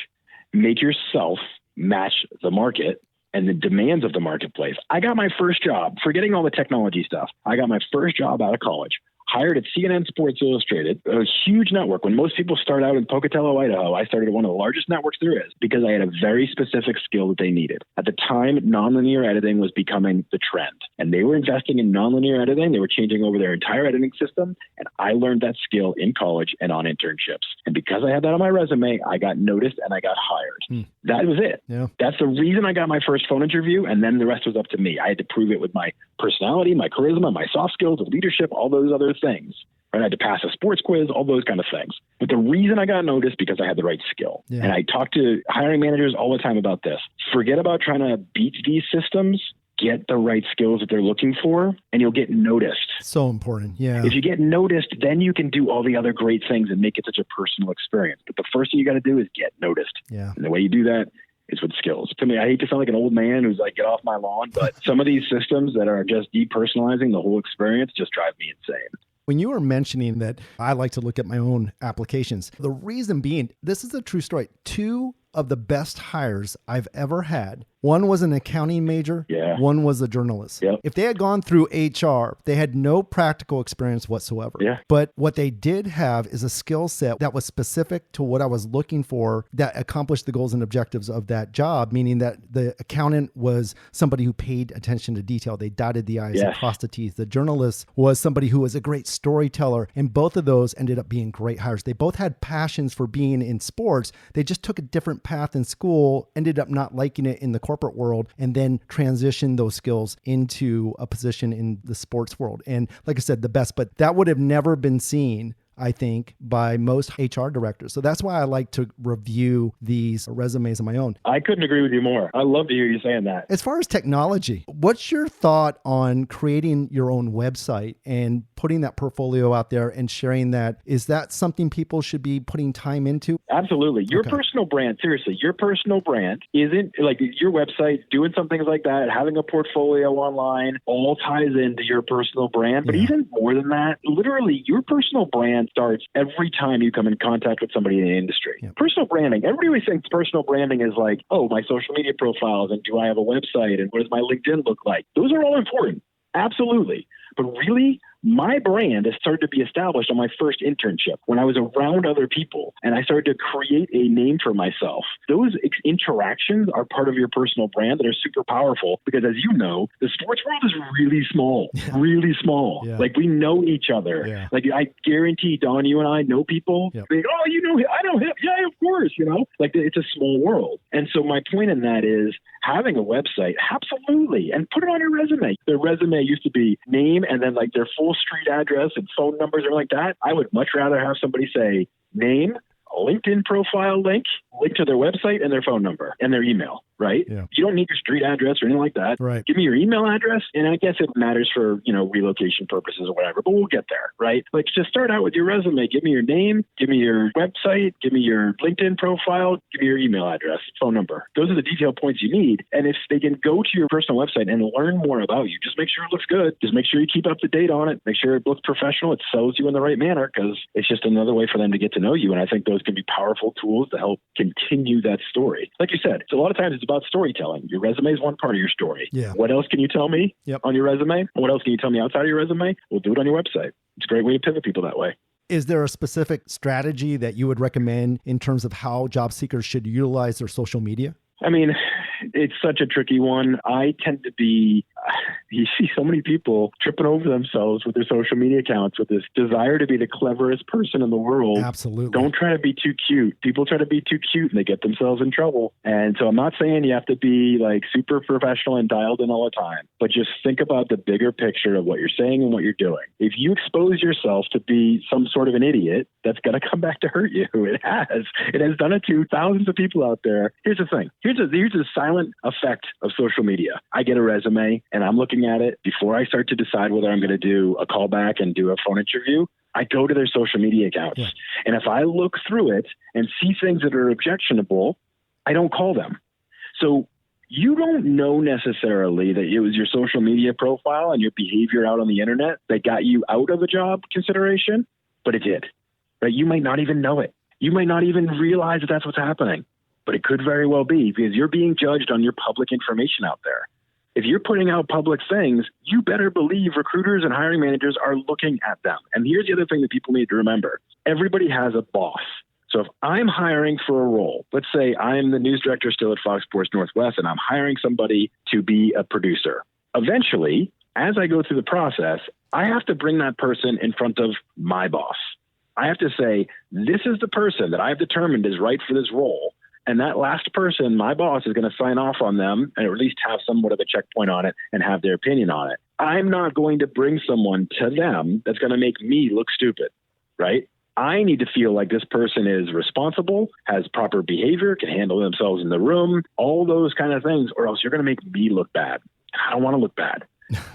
make yourself match the market and the demands of the marketplace. I got my first job, forgetting all the technology stuff. I got my first job out of college, hired at CNN Sports Illustrated, a huge network. When most people start out in Pocatello, Idaho, I started at one of the largest networks there is because I had a very specific skill that they needed. At the time, nonlinear editing was becoming the trend, and they were investing in nonlinear editing. They were changing over their entire editing system, and I learned that skill in college and on internships. And because I had that on my resume, I got noticed and I got hired. That was it. Yeah. That's the reason I got my first phone interview, and then the rest was up to me. I had to prove it with my personality, my charisma, my soft skills, leadership, all those other things. Right? I had to pass a sports quiz, all those kind of things. But the reason I got noticed because I had the right skill. Yeah. And I talk to hiring managers all the time about this. Forget about trying to beat these systems. Get the right skills that they're looking for, and you'll get noticed. So important. Yeah. If you get noticed, then you can do all the other great things and make it such a personal experience. But the first thing you got to do is get noticed. Yeah. And the way you do that is with skills. To me, I hate to sound like an old man who's like, get off my lawn, but some of these systems that are just depersonalizing the whole experience just drive me insane. When you were mentioning that I like to look at my own applications, the reason being, this is a true story. 2 of the best hires I've ever had. One was an accounting major. Yeah. One was a journalist. Yep. If they had gone through HR, they had no practical experience whatsoever. Yeah. But what they did have is a skill set that was specific to what I was looking for that accomplished the goals and objectives of that job, meaning that the accountant was somebody who paid attention to detail. They dotted the I's and crossed the T's. The journalist was somebody who was a great storyteller, and both of those ended up being great hires. They both had passions for being in sports. They just took a different path in school, ended up not liking it in the corporate world, and then transitioned those skills into a position in the sports world. And like I said, the best, but that would have never been seen, I think, by most HR directors. So that's why I like to review these resumes on my own. I couldn't agree with you more. I love to hear you saying that. As far as technology, what's your thought on creating your own website and putting that portfolio out there and sharing that? Is that something people should be putting time into? Absolutely. Your personal brand, seriously, your personal brand isn't like your website, doing some things like that, having a portfolio online, all ties into your personal brand. But even more than that, literally your personal brand starts every time you come in contact with somebody in the industry. Yeah. Personal branding. Everybody always thinks personal branding is like, oh, my social media profiles and do I have a website and what does my LinkedIn look like? Those are all important. Absolutely. But really, my brand has started to be established on my first internship when I was around other people and I started to create a name for myself. Those interactions are part of your personal brand that are super powerful because, as you know, the sports world is really small, really small. Yeah. Like we know each other. Yeah. Like I guarantee, Don, you and I know people. Yep. Like, oh, you know him. I know him. Yeah, of course. You know, like it's a small world. And so my point in that is having a website, absolutely, and put it on your resume. Their resume used to be name and then like their full street address and phone numbers or like that. I would much rather have somebody say name, a LinkedIn profile link to their website and their phone number and their email, right? Yeah. You don't need your street address or anything like that. Right. Give me your email address. And I guess it matters for, relocation purposes or whatever, but we'll get there, right? Like just start out with your resume. Give me your name, give me your website, give me your LinkedIn profile, give me your email address, phone number. Those are the detailed points you need. And if they can go to your personal website and learn more about you, just make sure it looks good. Just make sure you keep up to date on it. Make sure it looks professional. It sells you in the right manner because it's just another way for them to get to know you. And I think those can be powerful tools to help continue that story. Like you said, so a lot of times it's about storytelling. Your resume is one part of your story. Yeah. What else can you tell me on your resume? What else can you tell me outside of your resume? We'll do it on your website. It's a great way to pivot people that way. Is there a specific strategy that you would recommend in terms of how job seekers should utilize their social media? I mean, it's such a tricky one. I tend to be, you see so many people tripping over themselves with their social media accounts with this desire to be the cleverest person in the world. Absolutely. Don't try to be too cute. People try to be too cute and they get themselves in trouble. And so I'm not saying you have to be like super professional and dialed in all the time, but just think about the bigger picture of what you're saying and what you're doing. If you expose yourself to be some sort of an idiot, that's going to come back to hurt you. It has. It has done it to thousands of people out there. Here's the thing. Here's a silent effect of social media. I get a resume and I'm looking at it before I start to decide whether I'm going to do a callback and do a phone interview. I go to their social media accounts. Yeah. And if I look through it and see things that are objectionable, I don't call them. So you don't know necessarily that it was your social media profile and your behavior out on the internet that got you out of a job consideration, but it did. Right? You might not even know it. You might not even realize that that's what's happening. But it could very well be because you're being judged on your public information out there. If you're putting out public things, you better believe recruiters and hiring managers are looking at them. And here's the other thing that people need to remember. Everybody has a boss. So if I'm hiring for a role, let's say I'm the news director still at Fox Sports Northwest, and I'm hiring somebody to be a producer. Eventually, as I go through the process, I have to bring that person in front of my boss. I have to say, this is the person that I've determined is right for this role. And that last person, my boss, is going to sign off on them and at least have somewhat of a checkpoint on it and have their opinion on it. I'm not going to bring someone to them that's going to make me look stupid, right? I need to feel like this person is responsible, has proper behavior, can handle themselves in the room, all those kind of things, or else you're going to make me look bad. I don't want to look bad.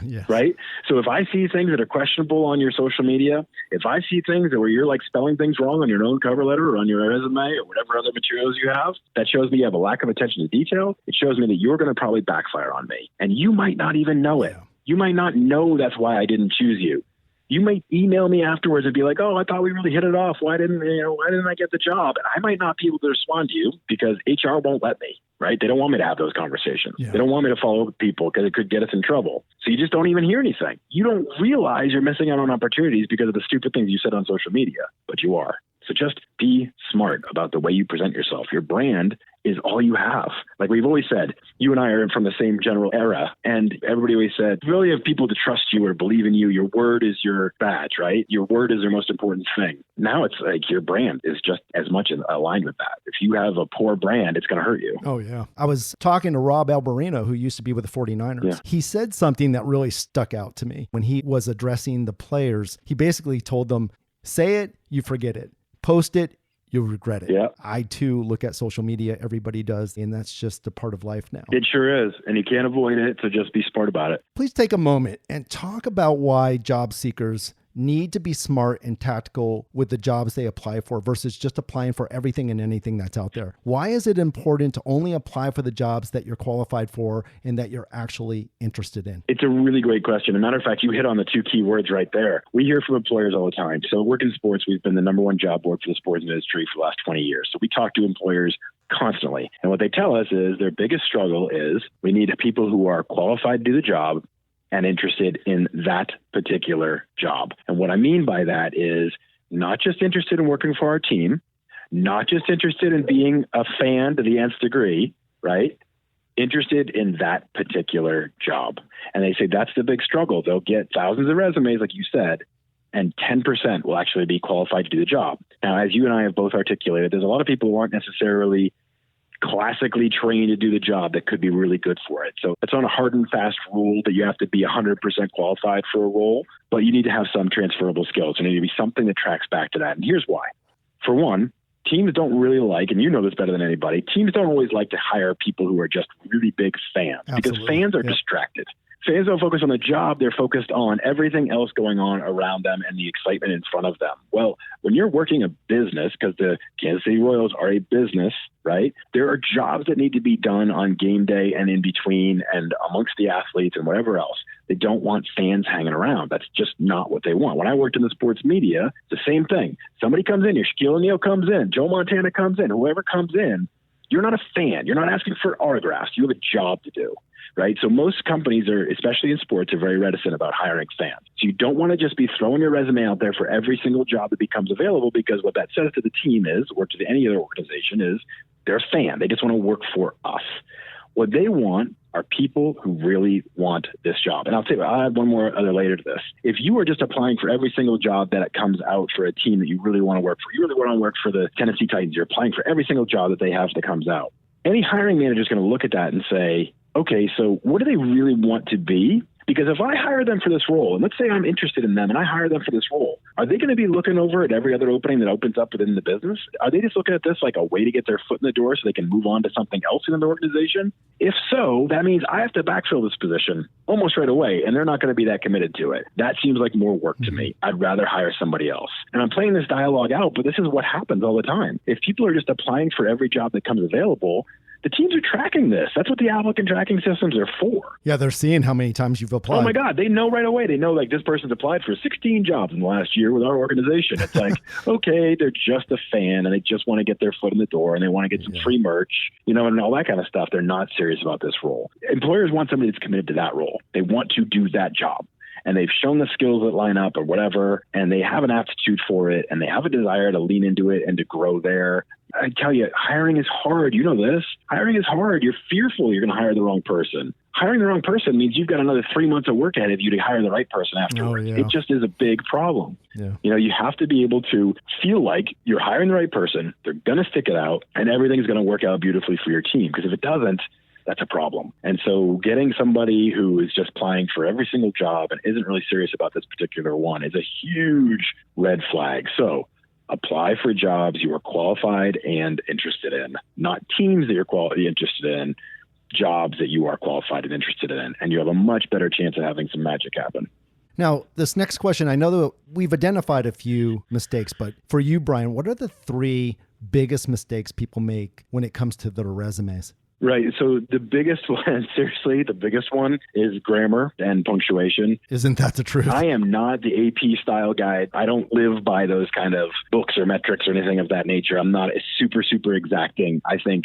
Yes. Right? So if I see things that are questionable on your social media, if I see things where you're like spelling things wrong on your own cover letter or on your resume or whatever other materials you have, that shows me you have a lack of attention to detail. It shows me that you're going to probably backfire on me. And you might not even know it. You might not know that's why I didn't choose you. You might email me afterwards and be like, oh, I thought we really hit it off. Why didn't I get the job? And I might not be able to respond to you because HR won't let me, right? They don't want me to have those conversations. Yeah. They don't want me to follow up with people because it could get us in trouble. So you just don't even hear anything. You don't realize you're missing out on opportunities because of the stupid things you said on social media, but you are. So just be smart about the way you present yourself. Your brand is all you have. Like we've always said, you and I are from the same general era. And everybody always said, you really have people to trust you or believe in you. Your word is your badge, right? Your word is their most important thing. Now it's like your brand is just as much aligned with that. If you have a poor brand, it's going to hurt you. Oh, yeah. I was talking to Rob Alberino, who used to be with the 49ers. Yeah. He said something that really stuck out to me. When he was addressing the players, he basically told them, say it, you forget it. Post it, you'll regret it. Yeah. I, too, look at social media. Everybody does. And that's just a part of life now. It sure is. And you can't avoid it. So just be smart about it. Please take a moment and talk about why job seekers need to be smart and tactical with the jobs they apply for versus just applying for everything and anything that's out there. Why is it important to only apply for the jobs that you're qualified for and that you're actually interested in? It's a really great question. As a matter of fact, you hit on the two key words right there. We hear from employers all the time. So working in sports, we've been the number one job board for the sports industry for the last 20 years. So we talk to employers constantly. And what they tell us is their biggest struggle is we need people who are qualified to do the job and interested in that particular job. And what I mean by that is not just interested in working for our team, not just interested in being a fan to the nth degree, right? Interested in that particular job. And they say that's the big struggle. They'll get thousands of resumes, like you said, and 10% will actually be qualified to do the job. Now, as you and I have both articulated, there's a lot of people who aren't necessarily classically trained to do the job that could be really good for it. So it's not a hard and fast rule that you have to be 100% qualified for a role, but you need to have some transferable skills. There need to be something that tracks back to that. And here's why. For one, teams don't really like, and you know this better than anybody, teams don't always like to hire people who are just really big fans. Absolutely. Because fans are distracted. Fans don't focus on the job. They're focused on everything else going on around them and the excitement in front of them. Well, when you're working a business, because the Kansas City Royals are a business, right? There are jobs that need to be done on game day and in between and amongst the athletes and whatever else. They don't want fans hanging around. That's just not what they want. When I worked in the sports media, it's the same thing. Somebody comes in, your Shaquille O'Neal comes in, Joe Montana comes in, whoever comes in, You're not a fan. You're not asking for autographs. You have a job to do, right? So most companies are, especially in sports, are very reticent about hiring fans. So you don't want to just be throwing your resume out there for every single job that becomes available, because what that says to the team is, or to any other organization is, they're a fan. They just want to work for us. What they want are people who really want this job. And I'll add one more other layer to this. If you are just applying for every single job that comes out for a team that you really want to work for, you really want to work for the Tennessee Titans, you're applying for every single job that they have that comes out. Any hiring manager is going to look at that and say, okay, so what do they really want to be? Because if I hire them for this role, and let's say I'm interested in them and I hire them for this role, are they going to be looking over at every other opening that opens up within the business? Are they just looking at this like a way to get their foot in the door so they can move on to something else in the organization? If so, that means I have to backfill this position almost right away, and they're not going to be that committed to it. That seems like more work to me. I'd rather hire somebody else. And I'm playing this dialogue out, but this is what happens all the time. If people are just applying for every job that comes available, the teams are tracking this. That's what the applicant tracking systems are for. Yeah, they're seeing how many times you've applied. Oh my God, they know right away. They know like this person's applied for 16 jobs in the last year with our organization. It's like, okay, they're just a fan and they just want to get their foot in the door and they want to get some free merch, and all that kind of stuff. They're not serious about this role. Employers want somebody that's committed to that role. They want to do that job. And they've shown the skills that line up or whatever, and they have an aptitude for it, and they have a desire to lean into it and to grow there. I tell you, hiring is hard. You know this. Hiring is hard. You're fearful you're going to hire the wrong person. Hiring the wrong person means you've got another 3 months of work ahead of you to hire the right person afterwards. Oh, yeah. It just is a big problem. Yeah. You have to be able to feel like you're hiring the right person, they're going to stick it out, and everything's going to work out beautifully for your team. Because if it doesn't, that's a problem. And so getting somebody who is just applying for every single job and isn't really serious about this particular one is a huge red flag. So apply for jobs you are qualified and interested in, not teams that you're interested in, jobs that you are qualified and interested in. And you have a much better chance of having some magic happen. Now, this next question, I know that we've identified a few mistakes, but for you, Brian, what are the 3 biggest mistakes people make when it comes to their resumes? Right. So the biggest one, seriously, the biggest one is grammar and punctuation. Isn't that the truth? I am not the AP style guy. I don't live by those kind of books or metrics or anything of that nature. I'm not super, super exacting. I think,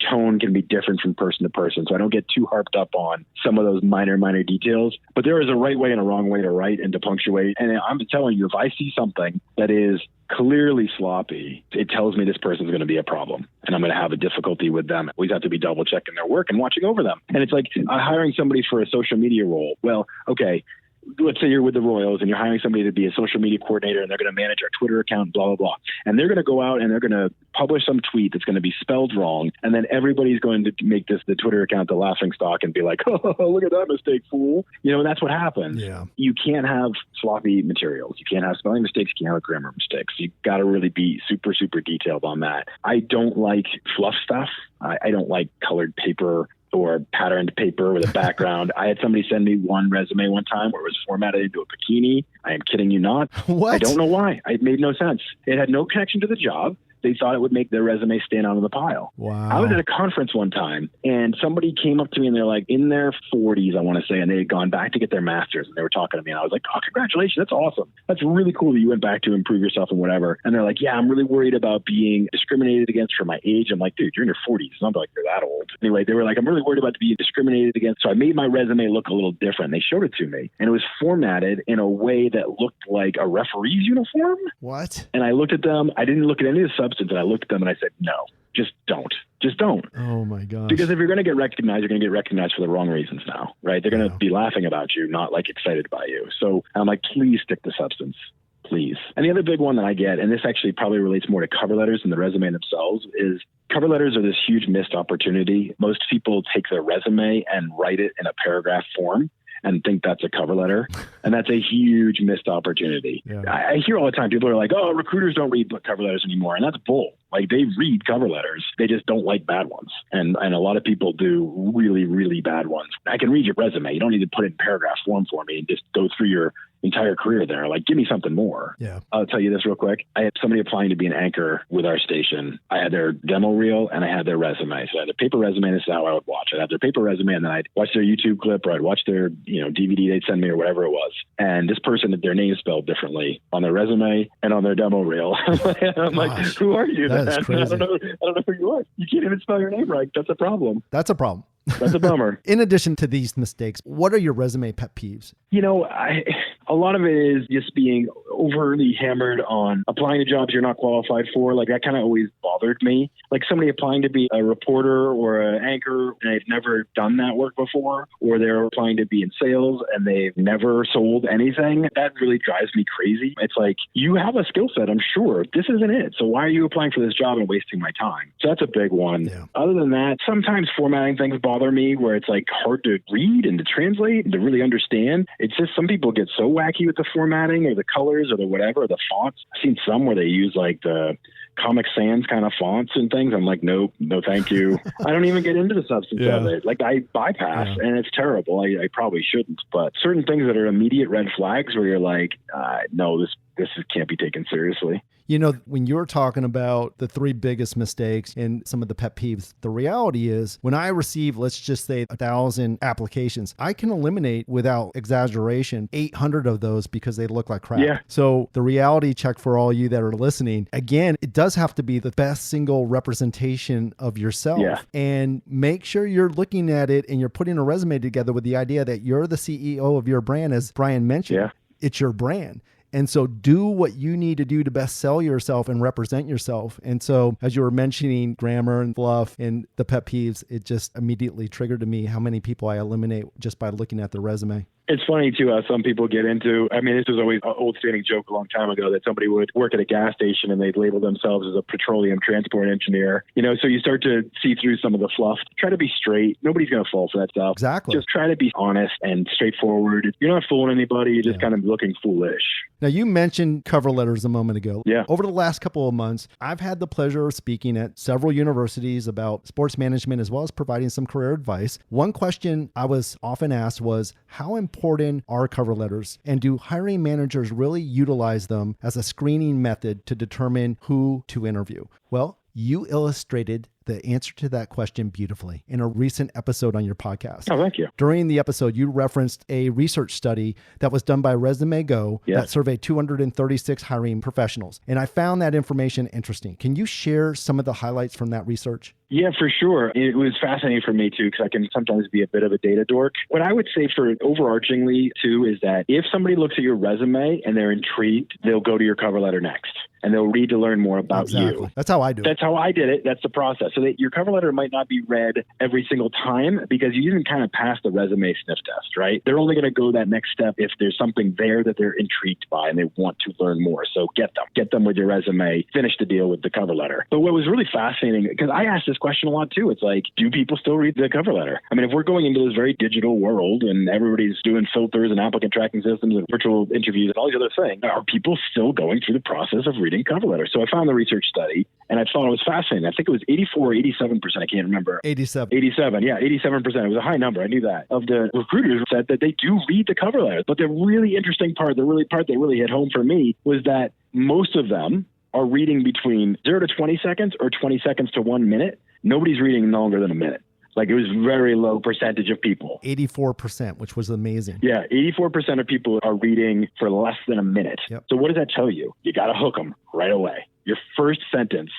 tone can be different from person to person. So I don't get too harped up on some of those minor details. But there is a right way and a wrong way to write and to punctuate. And I'm telling you, if I see something that is clearly sloppy, it tells me this person's going to be a problem and I'm going to have a difficulty with them. We have to be double checking their work and watching over them. And it's like hiring somebody for a social media role. Well, okay, let's say you're with the Royals and you're hiring somebody to be a social media coordinator and they're going to manage our Twitter account, blah, blah, blah. And they're going to go out and they're going to publish some tweet that's going to be spelled wrong. And then everybody's going to make the Twitter account the laughing stock and be like, oh, look at that mistake, fool. And that's what happens. Yeah. You can't have sloppy materials. You can't have spelling mistakes. You can't have grammar mistakes. You got to really be super, super detailed on that. I don't like fluff stuff. I don't like colored paper or patterned paper with a background. I had somebody send me one resume one time where it was formatted into a bikini. I am kidding you not. What? I don't know why. It made no sense. It had no connection to the job. They thought it would make their resume stand out of the pile. Wow. I was at a conference one time and somebody came up to me and they're like in their 40s, I want to say, and they had gone back to get their master's and they were talking to me and I was like, oh, congratulations. That's awesome. That's really cool that you went back to improve yourself and whatever. And they're like, yeah, I'm really worried about being discriminated against for my age. I'm like, dude, you're in your 40s. It's not like you're that old. Anyway, they were like, I'm really worried about being discriminated against. So I made my resume look a little different. They showed it to me and it was formatted in a way that looked like a referee's uniform. What? And I looked at them. I didn't look at any of the substance and I looked at them and I said, no, just don't. Just don't. Oh my gosh. Because if you're going to get recognized, you're going to get recognized for the wrong reasons now, right? They're going to be laughing about you, not like excited by you. So I'm like, please stick to substance, please. And the other big one that I get, and this actually probably relates more to cover letters than the resume themselves, is cover letters are this huge missed opportunity. Most people take their resume and write it in a paragraph form and think that's a cover letter. And that's a huge missed opportunity. Yeah. I hear all the time, people are like, oh, recruiters don't read cover letters anymore. And that's bull. Like they read cover letters. They just don't like bad ones. And a lot of people do really, really bad ones. I can read your resume. You don't need to put it in paragraph form for me and just go through your entire career there. Like, give me something more. Yeah. I'll tell you this real quick. I had somebody applying to be an anchor with our station. I had their demo reel and I had their resume. So I had their paper resume, and this is how I would watch. I'd have their paper resume, and then I'd watch their YouTube clip, or I'd watch their, DVD they'd send me, or whatever it was. And this person, their name spelled differently on their resume and on their demo reel. I'm like, who are you? That is crazy. I don't know who you are. You can't even spell your name right. That's a problem. That's a problem. That's a bummer. In addition to these mistakes, what are your resume pet peeves? A lot of it is just being overly hammered on applying to jobs you're not qualified for. Like, that kind of always bothered me. Like, somebody applying to be a reporter or an anchor, and they've never done that work before, or they're applying to be in sales and they've never sold anything. That really drives me crazy. It's like, you have a skill set, I'm sure. This isn't it. So why are you applying for this job and wasting my time? So that's a big one. Yeah. Other than that, sometimes formatting things bother me, where it's like hard to read and to translate and to really understand. It's just, some people get so wacky with the formatting or the colors or the whatever, the fonts. I've seen some where they use like the Comic Sans kind of fonts and things. I'm like, nope, no, thank you. I don't even get into the substance of it. Like, I bypass, and it's terrible. I probably shouldn't, but certain things that are immediate red flags where you're like, no, this can't be taken seriously. When you're talking about the 3 biggest mistakes and some of the pet peeves, the reality is when I receive, let's just say 1,000 applications, I can eliminate, without exaggeration, 800 of those because they look like crap. Yeah. So the reality check for all you that are listening, again, it does have to be the best single representation of yourself. Yeah. And make sure you're looking at it and you're putting a resume together with the idea that you're the CEO of your brand, as Brian mentioned. Yeah. It's your brand. And so do what you need to do to best sell yourself and represent yourself. And so as you were mentioning grammar and fluff and the pet peeves, it just immediately triggered to me how many people I eliminate just by looking at the resume. It's funny, too, how some people get into, this was always an old standing joke a long time ago, that somebody would work at a gas station and they'd label themselves as a petroleum transport engineer. So you start to see through some of the fluff. Try to be straight. Nobody's going to fall for that stuff. Exactly. Just try to be honest and straightforward. You're not fooling anybody. You're just kind of looking foolish. Now, you mentioned cover letters a moment ago. Yeah. Over the last couple of months, I've had the pleasure of speaking at several universities about sports management, as well as providing some career advice. One question I was often asked was, how important are cover letters? And do hiring managers really utilize them as a screening method to determine who to interview? Well, you illustrated the answer to that question beautifully in a recent episode on your podcast. Oh, thank you. During the episode, you referenced a research study that was done by Resume Go that surveyed 236 hiring professionals. And I found that information interesting. Can you share some of the highlights from that research? Yeah, for sure. It was fascinating for me, too, because I can sometimes be a bit of a data dork. What I would say for overarchingly, too, is that if somebody looks at your resume and they're intrigued, they'll go to your cover letter next. And they'll read to learn more about you. That's how I do it. That's how I did it. That's the process. So that your cover letter might not be read every single time because you didn't kind of pass the resume sniff test, right? They're only going to go that next step if there's something there that they're intrigued by and they want to learn more. So get them with your resume, finish the deal with the cover letter. But what was really fascinating, because I asked this question a lot too, it's like, do people still read the cover letter? If we're going into this very digital world and everybody's doing filters and applicant tracking systems and virtual interviews and all these other things, are people still going through the process of reading cover letters? So I found the research study and I thought it was fascinating. I think it was 84 or 87%. I can't remember. 87. 87. Yeah, 87%. It was a high number. I knew that. Of the recruiters said that they do read the cover letter. But the really interesting part, the part that really hit home for me was that most of them are reading between 0 to 20 seconds or 20 seconds to 1 minute. Nobody's reading longer than a minute. Like, it was very low percentage of people. 84%, which was amazing. Yeah, 84% of people are reading for less than a minute. Yep. So what does that tell you? You got to hook them right away. Your first sentence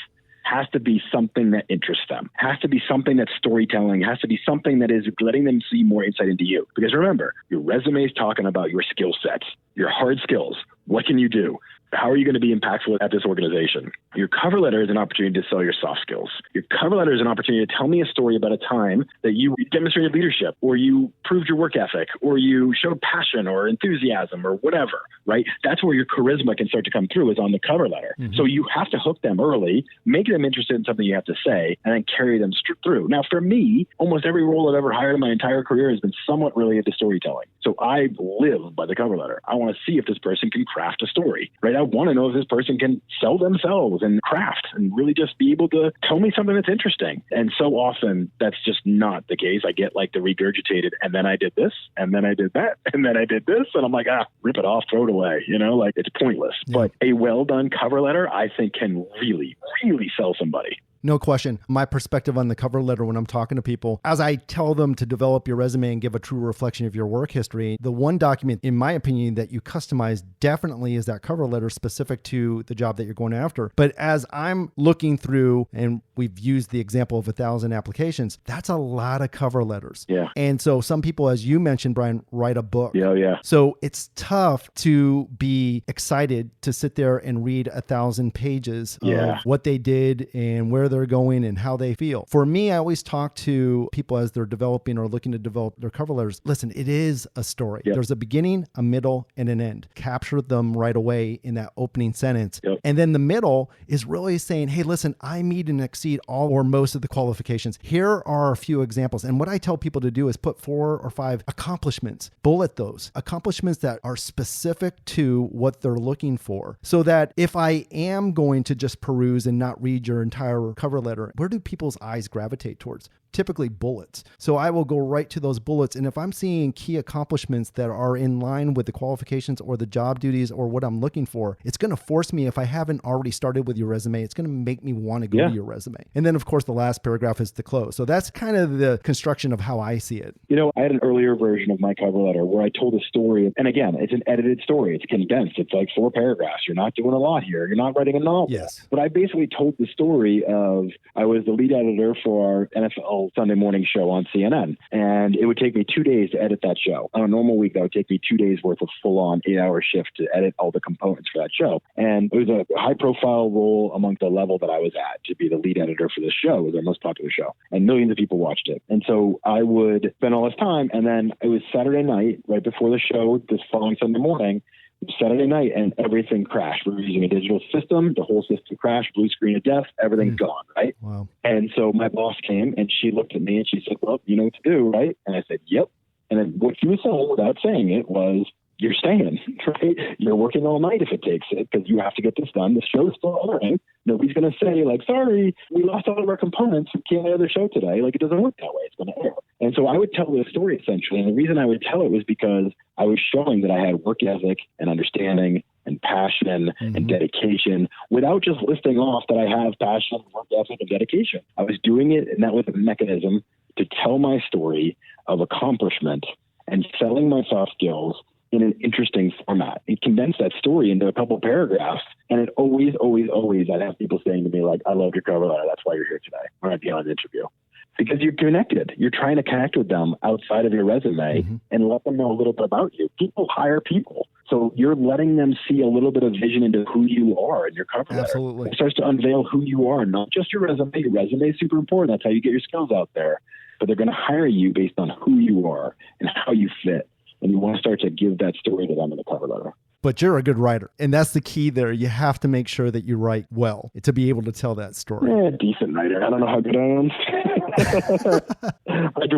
has to be something that interests them, has to be something that's storytelling, has to be something that is letting them see more insight into you. Because remember, your resume is talking about your skill sets, your hard skills. What can you do? How are you going to be impactful at this organization? Your cover letter is an opportunity to sell your soft skills. Your cover letter is an opportunity to tell me a story about a time that you demonstrated leadership, or you proved your work ethic, or you showed passion or enthusiasm or whatever, right? That's where your charisma can start to come through, is on the cover letter. Mm-hmm. So you have to hook them early, make them interested in something you have to say, and then carry them through. Now, for me, almost every role I've ever hired in my entire career has been somewhat related to storytelling. So I live by the cover letter. I want to see if this person can craft a story, right? I want to know if this person can sell themselves and craft and really just be able to tell me something that's interesting. And so often that's just not the case. I get like the regurgitated, and then I did this, and then I did that, and then I did this. And I'm like, rip it off, throw it away. Like it's pointless. Yeah. But a well-done cover letter, I think, can really, really sell somebody. No question. My perspective on the cover letter when I'm talking to people, as I tell them to develop your resume and give a true reflection of your work history, the one document, in my opinion, that you customize definitely is that cover letter specific to the job that you're going after. But as I'm looking through, and we've used the example of 1,000 applications, that's a lot of cover letters. Yeah. And so some people, as you mentioned, Brian, write a book. Yeah. So it's tough to be excited to sit there and read 1,000 pages of what they did and where they're going and how they feel. For me, I always talk to people as they're developing or looking to develop their cover letters. Listen, it is a story. Yep. There's a beginning, a middle, and an end. Capture them right away in that opening sentence. Yep. And then the middle is really saying, hey, listen, I meet and exceed all or most of the qualifications. Here are a few examples. And what I tell people to do is put 4 or 5 accomplishments, bullet those accomplishments that are specific to what they're looking for. So that if I am going to just peruse and not read your entire cover letter, where do people's eyes gravitate towards? Typically bullets. So I will go right to those bullets. And if I'm seeing key accomplishments that are in line with the qualifications or the job duties or what I'm looking for, it's going to force me, if I haven't already started with your resume, it's going to make me want to go to your resume. And then of course, the last paragraph is the close. So that's kind of the construction of how I see it. I had an earlier version of my cover letter where I told a story. And again, it's an edited story. It's condensed. It's like 4 paragraphs. You're not doing a lot here. You're not writing a novel. Yes. But I basically told the story of, I was the lead editor for our NFL Sunday morning show on CNN. And it would take me 2 days to edit that show. On a normal week, that would take me 2 days worth of full-on 8-hour shift to edit all the components for that show. And it was a high-profile role among the level that I was at to be the lead editor for this show. It was our most popular show. And millions of people watched it. And so I would spend all this time. And then it was Saturday night, right before the show, this following Sunday morning, Saturday night, and everything crashed. We were using a digital system. The whole system crashed, blue screen of death, everything's gone, right? Wow. And so my boss came and she looked at me and she said, well, you know what to do, right? And I said, yep. And then what she was saying without saying it was, you're staying, right? You're working all night if it takes it, because you have to get this done. The show's still airing. Nobody's going to say, like, sorry, we lost all of our components. We can't air the show today. Like, it doesn't work that way. It's going to air. And so I would tell the story, essentially. And the reason I would tell it was because I was showing that I had work ethic and understanding and passion and dedication without just listing off that I have passion, work ethic, and dedication. I was doing it, and that was a mechanism to tell my story of accomplishment and selling my soft skills in an interesting format. It condensed that story into a couple paragraphs. And it always, I'd have people saying to me, like, I love your cover letter. That's why you're here today. Or I'd be on an interview. Because you're connected. You're trying to connect with them outside of your resume and let them know a little bit about you. People hire people. So you're letting them see a little bit of vision into who you are in your cover letter. Absolutely. It starts to unveil who you are, not just your resume. Your resume is super important. That's how you get your skills out there. But they're going to hire you based on who you are and how you fit. And you want to start to give that story to them in the cover letter. But you're a good writer. And that's the key there. You have to make sure that you write well to be able to tell that story. Yeah, decent writer. I don't know how good I am.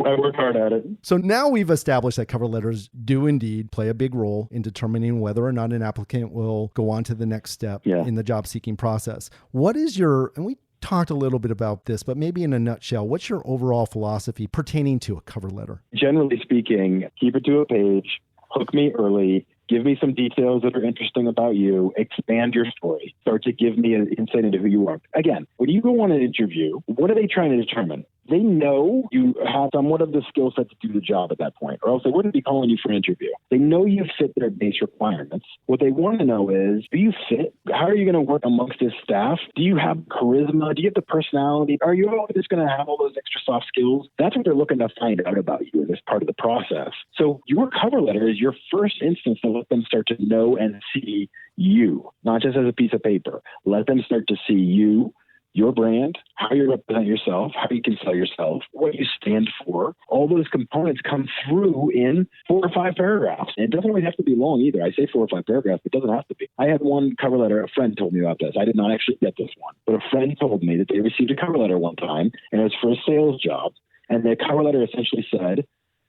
I work hard at it. So now we've established that cover letters do indeed play a big role in determining whether or not an applicant will go on to the next step in the job seeking process. What is and we talked a little bit about this, but maybe in a nutshell, what's your overall philosophy pertaining to a cover letter? Generally speaking, keep it to a page, hook me early, give me some details that are interesting about you, expand your story, start to give me an insight into who you are. Again, when you go on an interview, what are they trying to determine? They know you have somewhat of the skill set to do the job at that point, or else they wouldn't be calling you for an interview. They know you fit their base requirements. What they want to know is, do you fit? How are you going to work amongst this staff? Do you have charisma? Do you have the personality? Are you just going to have all those extra soft skills? That's what they're looking to find out about you in this part of the process. So your cover letter is your first instance to let them start to know and see you, not just as a piece of paper. Let them start to see you, your brand, how you represent yourself, how you can sell yourself, what you stand for. All those components come through in 4 or 5 paragraphs. And it doesn't always have to be long either. I say 4 or 5 paragraphs, but it doesn't have to be. I had one cover letter, a friend told me about this. I did not actually get this one, but a friend told me that they received a cover letter one time, and it was for a sales job. And the cover letter essentially said,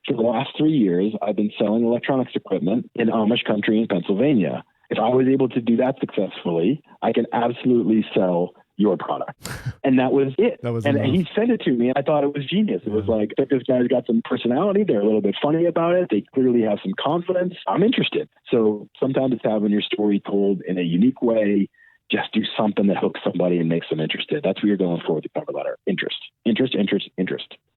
For the last 3 years, I've been selling electronics equipment in Amish country in Pennsylvania. If I was able to do that successfully, I can absolutely sell your product. And that was it. And he sent it to me. I thought it was genius. It was like, this guy's got some personality. They're a little bit funny about it. They clearly have some confidence. I'm interested. So sometimes it's having your story told in a unique way. Just do something that hooks somebody and makes them interested. That's what you're going for with the cover letter. Interest.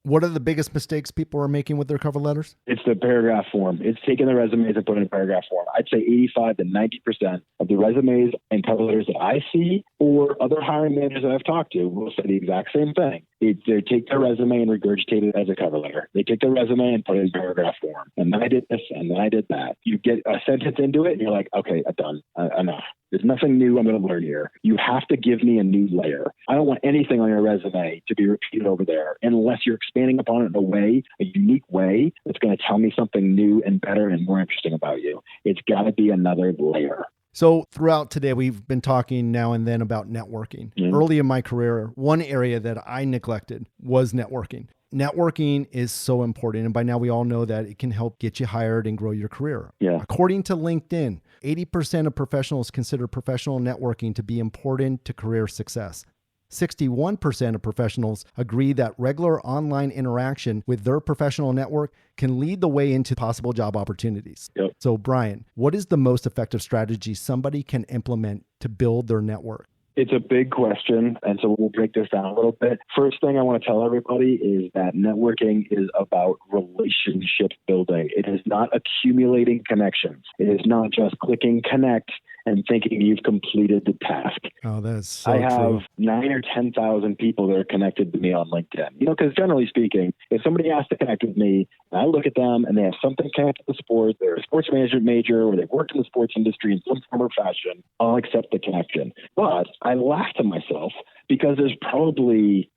What are the biggest mistakes people are making with their cover letters? It's the paragraph form. It's taking the resumes and putting it in paragraph form. I'd say 85 to 90% of the resumes and cover letters that I see or other hiring managers that I've talked to will say the exact same thing. They take their resume and regurgitate it as a cover letter. They take their resume and put it in paragraph form. And then I did this, and then I did that. You get a sentence into it, and you're like, okay, I'm done. Enough. There's nothing new I'm going to learn here. You have to give me a new layer. I don't want anything on your resume to be repeated over there unless you're expanding upon it in a unique way that's going to tell me something new and better and more interesting about you. It's got to be another layer. So throughout today, we've been talking now and then about networking. Mm-hmm. Early in my career, one area that I neglected was networking. Networking is so important. And by now we all know that it can help get you hired and grow your career. Yeah. According to LinkedIn, 80% of professionals consider professional networking to be important to career success. 61% of professionals agree that regular online interaction with their professional network can lead the way into possible job opportunities. Yep. So, Brian, what is the most effective strategy somebody can implement to build their network? It's a big question, and so we'll break this down a little bit. First thing I want to tell everybody is that networking is about relationship building. It is not accumulating connections. It is not just clicking connect and thinking you've completed the task. Oh, that's so I have true. 9,000 or 10,000 people that are connected to me on LinkedIn. Because generally speaking, if somebody asks to connect with me, and I look at them and they have something connected to sport, they're a sports management major, or they've worked in the sports industry in some form or fashion, I'll accept the connection. But I laugh to myself because there's probably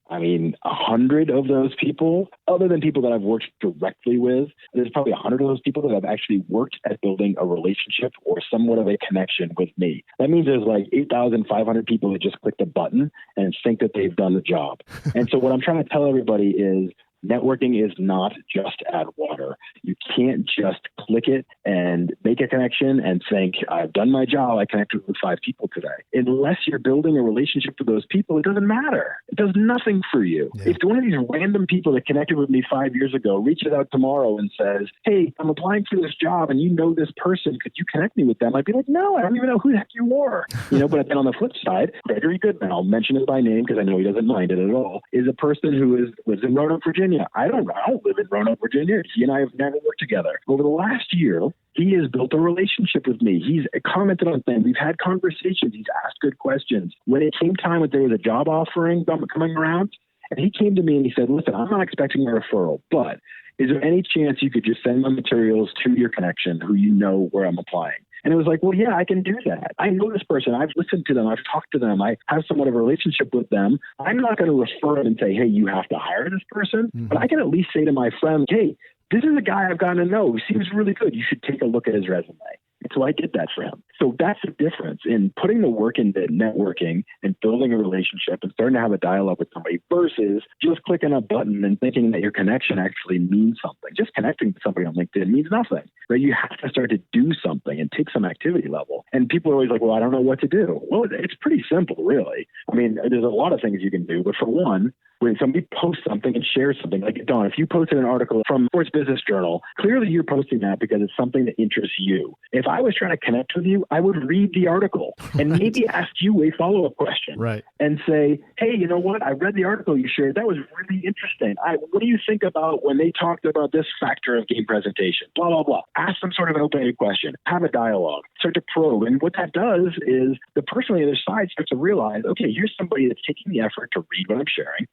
100 of those people, other than people that I've worked directly with, there's probably 100 of those people that have actually worked at building a relationship or somewhat of a connection with me. That means there's like 8,500 people that just click the button and think that they've done the job. And so what I'm trying to tell everybody is networking is not just add water. You can't just click it and make a connection and think, I've done my job. I connected with 5 people today. Unless you're building a relationship with those people, it doesn't matter. It does nothing for you. Yeah. If one of these random people that connected with me 5 years ago reaches out tomorrow and says, hey, I'm applying for this job and you know this person, could you connect me with them? I'd be like, no, I don't even know who the heck you are. But then on the flip side, Gregory Goodman, I'll mention it by name because I know he doesn't mind it at all, is a person who lives in Roanoke, Virginia. I don't live in Roanoke, Virginia. He and I have never worked together. Over the last year, he has built a relationship with me. He's commented on things. We've had conversations. He's asked good questions. When it came time that there was a job offering coming around, and he came to me and he said, listen, I'm not expecting a referral, but is there any chance you could just send my materials to your connection who you know where I'm applying? And it was like, well, yeah, I can do that. I know this person. I've listened to them. I've talked to them. I have somewhat of a relationship with them. I'm not going to refer them and say, hey, you have to hire this person. Mm-hmm. But I can at least say to my friend, hey, this is a guy I've gotten to know who seems really good. You should take a look at his resume. And so I did that for him. So that's the difference in putting the work into networking and building a relationship and starting to have a dialogue with somebody versus just clicking a button and thinking that your connection actually means something. Just connecting to somebody on LinkedIn means nothing, right? You have to start to do something and take some activity level. And people are always like, well, I don't know what to do. Well, it's pretty simple, really. There's a lot of things you can do. But for one, when somebody posts something and shares something, like Don, if you posted an article from Sports Business Journal, clearly you're posting that because it's something that interests you. If I was trying to connect with you, I would read the article and maybe ask you a follow-up question, right? And say, hey, you know what? I read the article you shared. That was really interesting. What do you think about when they talked about this factor of game presentation? Blah, blah, blah. Ask some sort of an open-ended question. Have a dialogue. Start to probe. And what that does is the person on the other side starts to realize, okay, here's somebody that's taking the effort to read what I'm sharing.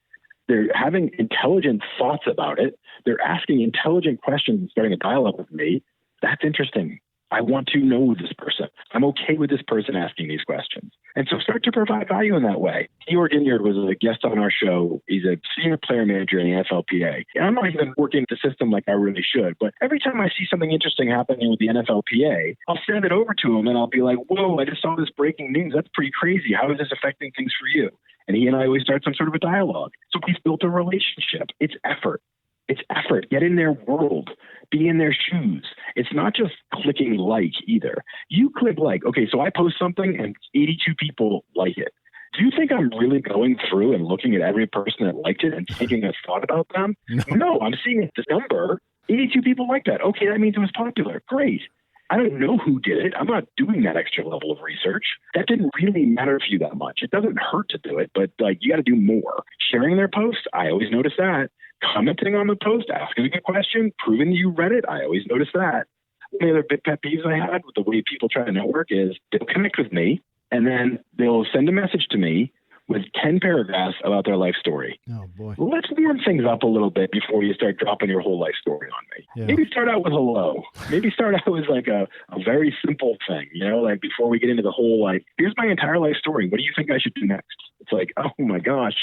They're having intelligent thoughts about it. They're asking intelligent questions and starting a dialogue with me. That's interesting. I want to know this person. I'm okay with this person asking these questions. And so start to provide value in that way. Georg Inyard was a guest on our show. He's a senior player manager in the NFLPA. And I'm not even working the system like I really should, but every time I see something interesting happening with the NFLPA, I'll send it over to him and I'll be like, whoa, I just saw this breaking news. That's pretty crazy. How is this affecting things for you? And he and I always start some sort of a dialogue. So we've built a relationship. It's effort. It's effort. Get in their world. Be in their shoes. It's not just clicking like either. You click like, okay, so I post something and 82 people like it. Do you think I'm really going through and looking at every person that liked it and taking a thought about them? No, I'm seeing the number. 82 people like that. Okay, that means it was popular. Great. I don't know who did it. I'm not doing that extra level of research. That didn't really matter for you that much. It doesn't hurt to do it, but you got to do more. Sharing their post, I always notice that. Commenting on the post, asking a good question, proving you read it, I always notice that. One of the other big pet peeves I had with the way people try to network is they'll connect with me, and then they'll send a message to me with 10 paragraphs about their life story. Oh, boy. Let's warm things up a little bit before you start dropping your whole life story on me. Yeah. Maybe start out with hello. Maybe start out with like a very simple thing, like before we get into the whole, here's my entire life story. What do you think I should do next? It's like, oh my gosh,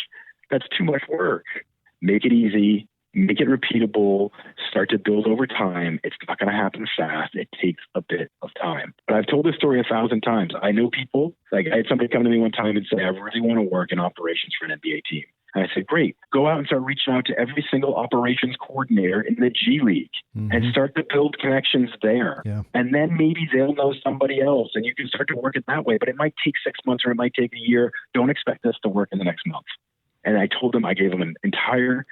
that's too much work. Make it easy. Make it repeatable, start to build over time. It's not going to happen fast. It takes a bit of time. But I've told this story 1,000 times. I know people, I had somebody come to me one time and say, I really want to work in operations for an NBA team. And I said, great, go out and start reaching out to every single operations coordinator in the G League and start to build connections there. Yeah. And then maybe they'll know somebody else and you can start to work it that way. But it might take 6 months or it might take a year. Don't expect this to work in the next month. And I told them, I gave them an entire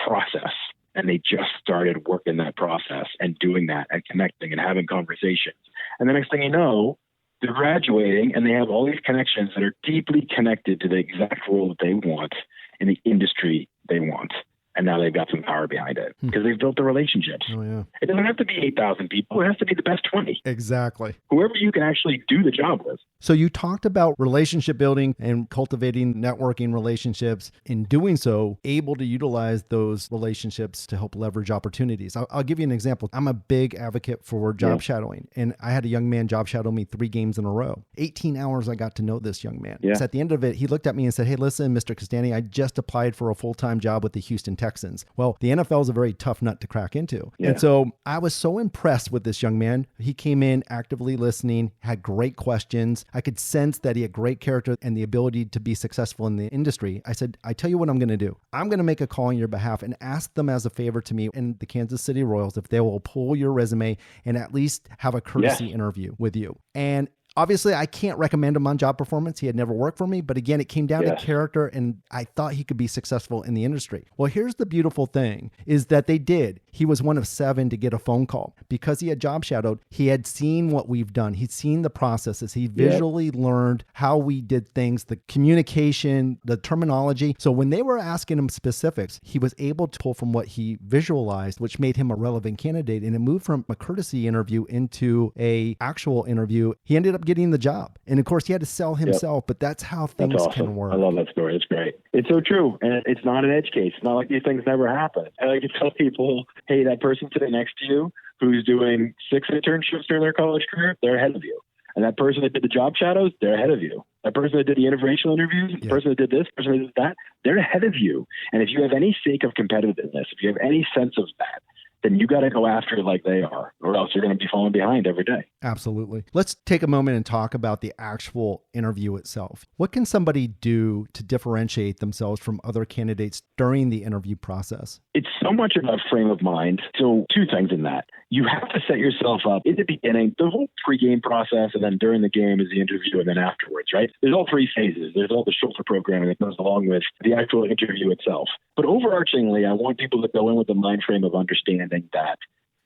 process, and they just started working that process and doing that and connecting and having conversations. And the next thing you know, they're graduating and they have all these connections that are deeply connected to the exact role that they want in the industry they want. And now they've got some power behind it because they've built the relationships. Oh, yeah. It doesn't have to be 8,000 people. It has to be the best 20. Exactly. Whoever you can actually do the job with. So you talked about relationship building and cultivating networking relationships. In doing so, able to utilize those relationships to help leverage opportunities. I'll give you an example. I'm a big advocate for job shadowing. And I had a young man job shadow me 3 games in a row. 18 hours I got to know this young man. Yeah. So at the end of it, he looked at me and said, hey, listen, Mr. Costante, I just applied for a full-time job with the Houston Texans. Well, the NFL is a very tough nut to crack into. Yeah. And so I was so impressed with this young man. He came in actively listening, had great questions. I could sense that he had great character and the ability to be successful in the industry. I said, I tell you what I'm going to do. I'm going to make a call on your behalf and ask them as a favor to me and the Kansas City Royals if they will pull your resume and at least have a courtesy interview with you. And obviously, I can't recommend him on job performance. He had never worked for me. But again, it came down to character, and I thought he could be successful in the industry. Well, here's the beautiful thing, is that they did. He was one of 7 to get a phone call. Because he had job shadowed, he had seen what we've done. He'd seen the processes. He visually learned how we did things, the communication, the terminology. So when they were asking him specifics, he was able to pull from what he visualized, which made him a relevant candidate. And it moved from a courtesy interview into a actual interview. He ended up getting the job. And of course, he had to sell himself, but that's how things can work. I love that story. It's great. It's so true. And it's not an edge case. It's not like these things never happen. I like to tell people, hey, that person sitting next to you who's doing 6 internships during their college career, they're ahead of you. And that person that did the job shadows, they're ahead of you. That person that did the informational interviews, the person that did this, the person that did that, they're ahead of you. And if you have any sake of competitiveness, if you have any sense of that, then you got to go after it like they are, or else you're going to be falling behind every day. Absolutely. Let's take a moment and talk about the actual interview itself. What can somebody do to differentiate themselves from other candidates during the interview process? It's so much about frame of mind. So 2 things in that. You have to set yourself up in the beginning, the whole pregame process, and then during the game is the interview, and then afterwards, right? There's all 3 phases. There's all the chauffeur programming that goes along with the actual interview itself. But overarchingly, I want people to go in with the mind frame of understanding that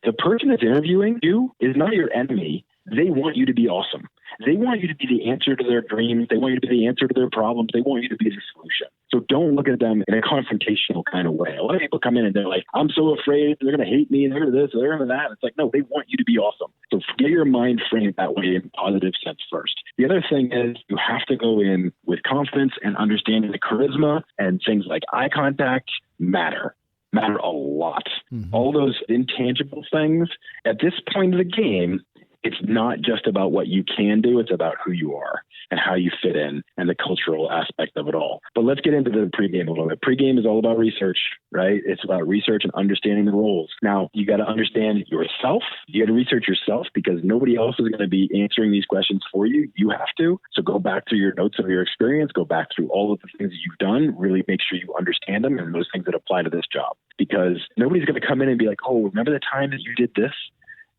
the person that's interviewing you is not your enemy. They want you to be awesome. They want you to be the answer to their dreams. They want you to be the answer to their problems. They want you to be the solution. So don't look at them in a confrontational kind of way. A lot of people come in and they're like, I'm so afraid they're going to hate me and they're going to this, they're going to that. It's like, no, they want you to be awesome. So get your mind framed that way in a positive sense first. The other thing is you have to go in with confidence and understanding the charisma, and things like eye contact matter a lot. All those intangible things at this point of the game, it's not just about what you can do. It's about who you are and how you fit in and the cultural aspect of it all. But let's get into the pregame a little bit. Pregame is all about research, right? It's about research and understanding the roles. Now, you got to understand yourself. You got to research yourself because nobody else is going to be answering these questions for you. You have to. So go back through your notes of your experience, go back through all of the things that you've done, really make sure you understand them and those things that apply to this job. Because nobody's going to come in and be like, oh, remember the time that you did this?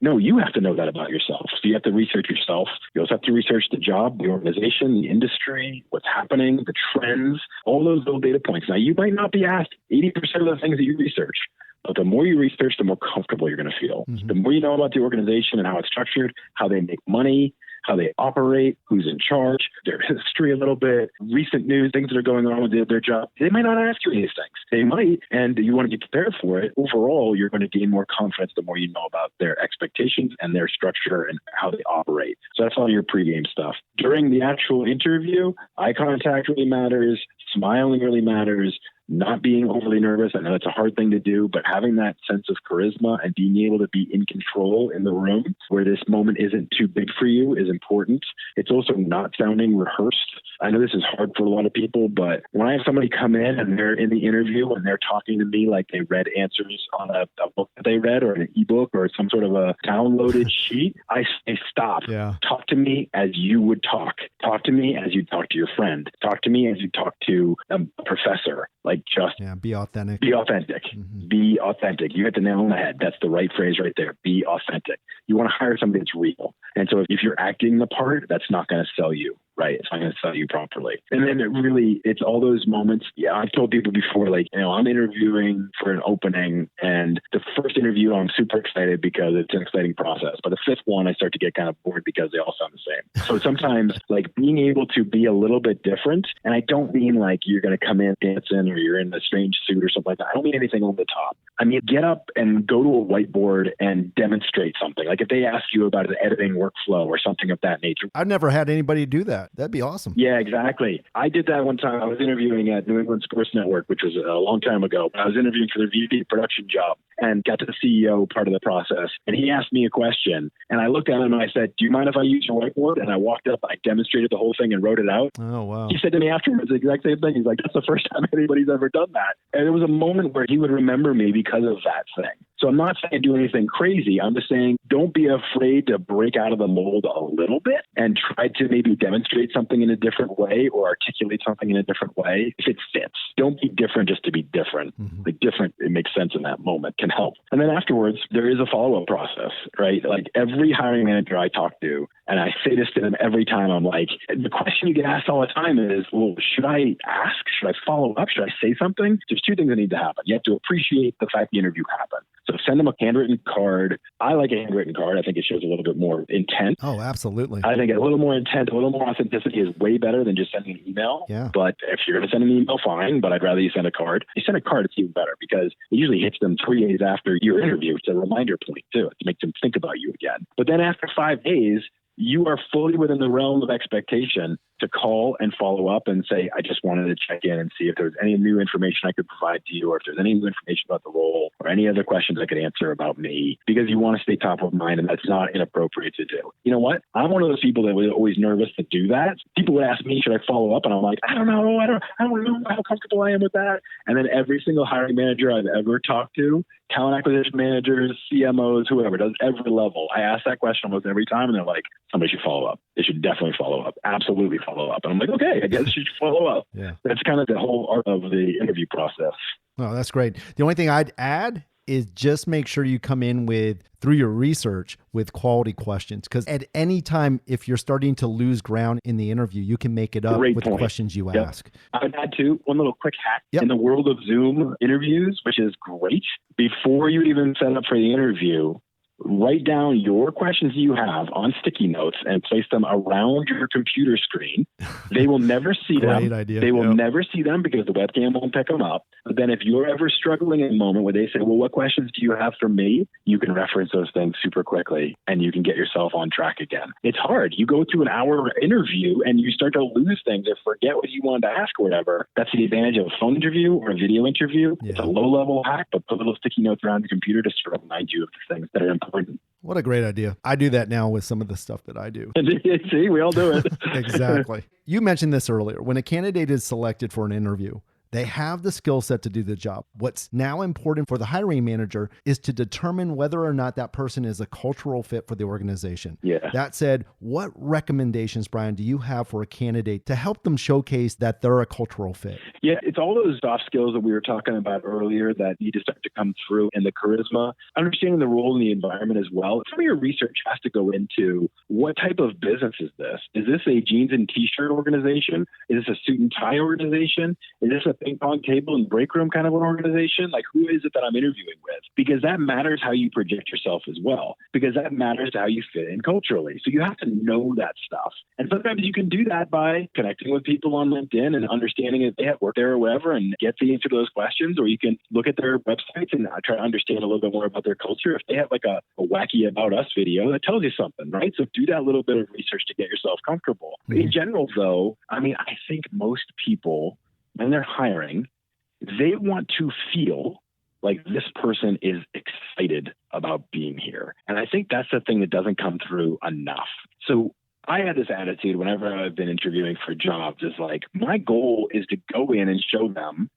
No, you have to know that about yourself. So you have to research yourself. You also have to research the job, the organization, the industry, what's happening, the trends, all those little data points. Now, you might not be asked 80% of the things that you research, but the more you research, the more comfortable you're going to feel. The more you know about the organization and how it's structured, how they make money, how they operate, who's in charge, their history a little bit, recent news, things that are going on with their job. They might not ask you any of these things. They might, and you want to get prepared for it. Overall, you're going to gain more confidence the more you know about their expectations and their structure and how they operate. So that's all your pregame stuff. During the actual interview, eye contact really matters. Smiling really matters. Not being overly nervous. I know it's a hard thing to do, but having that sense of charisma and being able to be in control in the room where this moment isn't too big for you is important. It's also not sounding rehearsed. I know this is hard for a lot of people, but when I have somebody come in and they're in the interview and they're talking to me like they read answers on a book that they read or an ebook or some sort of a downloaded sheet, I say, stop. Yeah. Talk to me as you would talk. Talk to me as you talk to your friend. Talk to me as you talk to a professor. Be authentic. Be authentic. Be authentic. You hit the nail on the head. That's the right phrase right there. Be authentic. You want to hire somebody that's real. And so if you're acting the part, that's not going to sell you. Right. It's not going to sell you properly. And then it's all those moments. Yeah. I've told people before, I'm interviewing for an opening and the first interview, I'm super excited because it's an exciting process. But the fifth one, I start to get kind of bored because they all sound the same. So sometimes being able to be a little bit different. And I don't mean like you're going to come in dancing or you're in a strange suit or something like that. I don't mean anything over the top. I mean, get up and go to a whiteboard and demonstrate something. Like if they ask you about an editing workflow or something of that nature. I've never had anybody do that. That'd be awesome. Yeah, exactly. I did that one time. I was interviewing at New England Sports Network, which was a long time ago. I was interviewing for the VP production job and got to the CEO part of the process. And he asked me a question. And I looked at him and I said, do you mind if I use your whiteboard? And I walked up, I demonstrated the whole thing and wrote it out. Oh, wow. He said to me afterwards the exact same thing. He's like, that's the first time anybody's ever done that. And it was a moment where he would remember me because of that thing. So I'm not saying do anything crazy. I'm just saying don't be afraid to break out of the mold a little bit and try to maybe demonstrate something in a different way or articulate something in a different way if it fits. Don't be different just to be different. Different, it makes sense in that moment, can help. And then afterwards, there is a follow-up process, right? Like every hiring manager I talk to, and I say this to them every time, I'm like, the question you get asked all the time is, well, should I ask? Should I follow up? Should I say something? There's two things that need to happen. You have to appreciate the fact the interview happened. So send them a handwritten card. I like a handwritten card. I think it shows a little bit more intent. Oh, absolutely. I think a little more intent, a little more authenticity is way better than just sending an email. Yeah. But if you're going to send an email, fine. But I'd rather you send a card. You send a card, it's even better because it usually hits them 3 days after your interview. It's a reminder point, too, to make them think about you again. But then after 5 days, you are fully within the realm of expectation to call and follow up and say, I just wanted to check in and see if there's any new information I could provide to you or if there's any new information about the role or any other questions I could answer about me, because you want to stay top of mind and that's not inappropriate to do. You know what? I'm one of those people that was always nervous to do that. People would ask me, should I follow up? And I'm like, I don't know. I don't know how comfortable I am with that. And then every single hiring manager I've ever talked to, talent acquisition managers, CMOs, whoever, does every level. I ask that question almost every time and they're like, somebody should follow up. They should definitely follow up. Absolutely follow up. And I'm like, okay, I guess you should follow up. Yeah. That's kind of the whole art of the interview process. Oh, that's great. The only thing I'd add is just make sure you come in through your research with quality questions. Because at any time, if you're starting to lose ground in the interview, you can make it up with the questions you ask. I would add too, one little quick hack in the world of Zoom interviews, which is great. Before you even set up for the interview, write down your questions you have on sticky notes and place them around your computer screen. They will never see them. Great idea. They will never see them because the webcam won't pick them up. But then if you're ever struggling in a moment where they say, well, what questions do you have for me? You can reference those things super quickly and you can get yourself on track again. It's hard. You go through an hour interview and you start to lose things or forget what you wanted to ask or whatever. That's the advantage of a phone interview or a video interview. Yeah. It's a low-level hack, but put little sticky notes around your computer to sort of remind you of the things that are important important. What a great idea. I do that now with some of the stuff that I do. See, we all do it. Exactly. You mentioned this earlier. When a candidate is selected for an interview, they have the skill set to do the job. What's now important for the hiring manager is to determine whether or not that person is a cultural fit for the organization. Yeah. That said, what recommendations, Brian, do you have for a candidate to help them showcase that they're a cultural fit? Yeah, it's all those soft skills that we were talking about earlier that need to start to come through, and the charisma, understanding the role in the environment as well. Some of your research has to go into what type of business is this? Is this a jeans and t-shirt organization? Is this a suit and tie organization? Is this a ping pong table and break room kind of an organization? Like, who is it that I'm interviewing with? Because that matters how you project yourself as well, because that matters to how you fit in culturally. So you have to know that stuff. And sometimes you can do that by connecting with people on LinkedIn and understanding if they have worked there or whatever and get the answer to those questions, or you can look at their websites and try to understand a little bit more about their culture. If they have like a wacky About Us video, that tells you something, right? So do that little bit of research to get yourself comfortable. Mm-hmm. In general, though, I think most people, when they're hiring, they want to feel like this person is excited about being here. And I think that's the thing that doesn't come through enough. So I had this attitude whenever I've been interviewing for jobs, is like, my goal is to go in and show them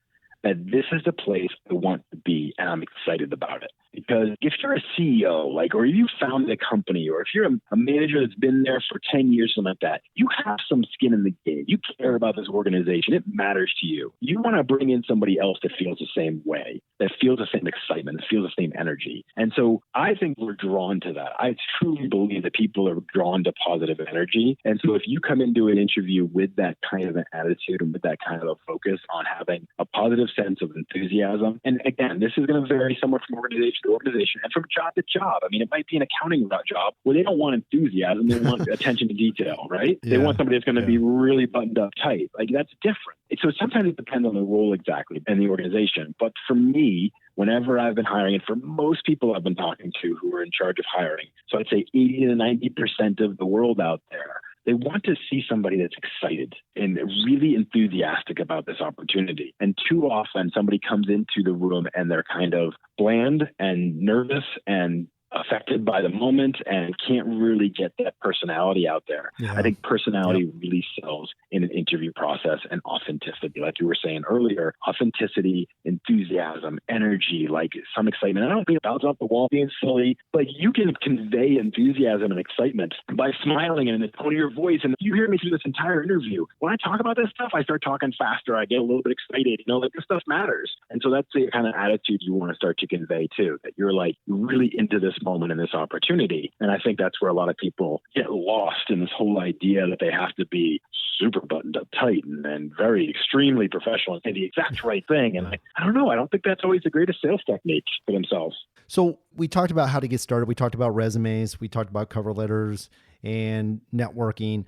that this is the place I want to be and I'm excited about it. Because if you're a CEO, or you founded a company, or if you're a manager that's been there for 10 years, something like that, you have some skin in the game. You care about this organization. It matters to you. You want to bring in somebody else that feels the same way, that feels the same excitement, that feels the same energy. And so I think we're drawn to that. I truly believe that people are drawn to positive energy. And so if you come into an interview with that kind of an attitude and with that kind of a focus on having a positive sense of enthusiasm, and again, this is going to vary somewhat from organization to organization and from job to job. It might be an accounting job where they don't want enthusiasm, they want attention to detail, right? Yeah. They want somebody that's going to be really buttoned up tight. That's different. So sometimes it depends on the role exactly and the organization. But for me, whenever I've been hiring, and for most people I've been talking to who are in charge of hiring, so I'd say 80 to 90% of the world out there, they want to see somebody that's excited and really enthusiastic about this opportunity. And too often somebody comes into the room and they're kind of bland and nervous and affected by the moment and can't really get that personality out there. Yeah. I think personality really sells in an interview process, and authenticity, like you were saying earlier, authenticity, enthusiasm, energy, some excitement. I don't mean bounce off the wall being silly, but you can convey enthusiasm and excitement by smiling and in the tone of your voice. And you hear me through this entire interview. When I talk about this stuff, I start talking faster. I get a little bit excited, this stuff matters. And so that's the kind of attitude you want to start to convey too, that you're really into this moment and this opportunity. And I think that's where a lot of people get lost in this whole idea that they have to be super buttoned up tight and very extremely professional and say the exact right thing. And I don't know. I don't think that's always the greatest sales technique for themselves. So we talked about how to get started. We talked about resumes. We talked about cover letters and networking.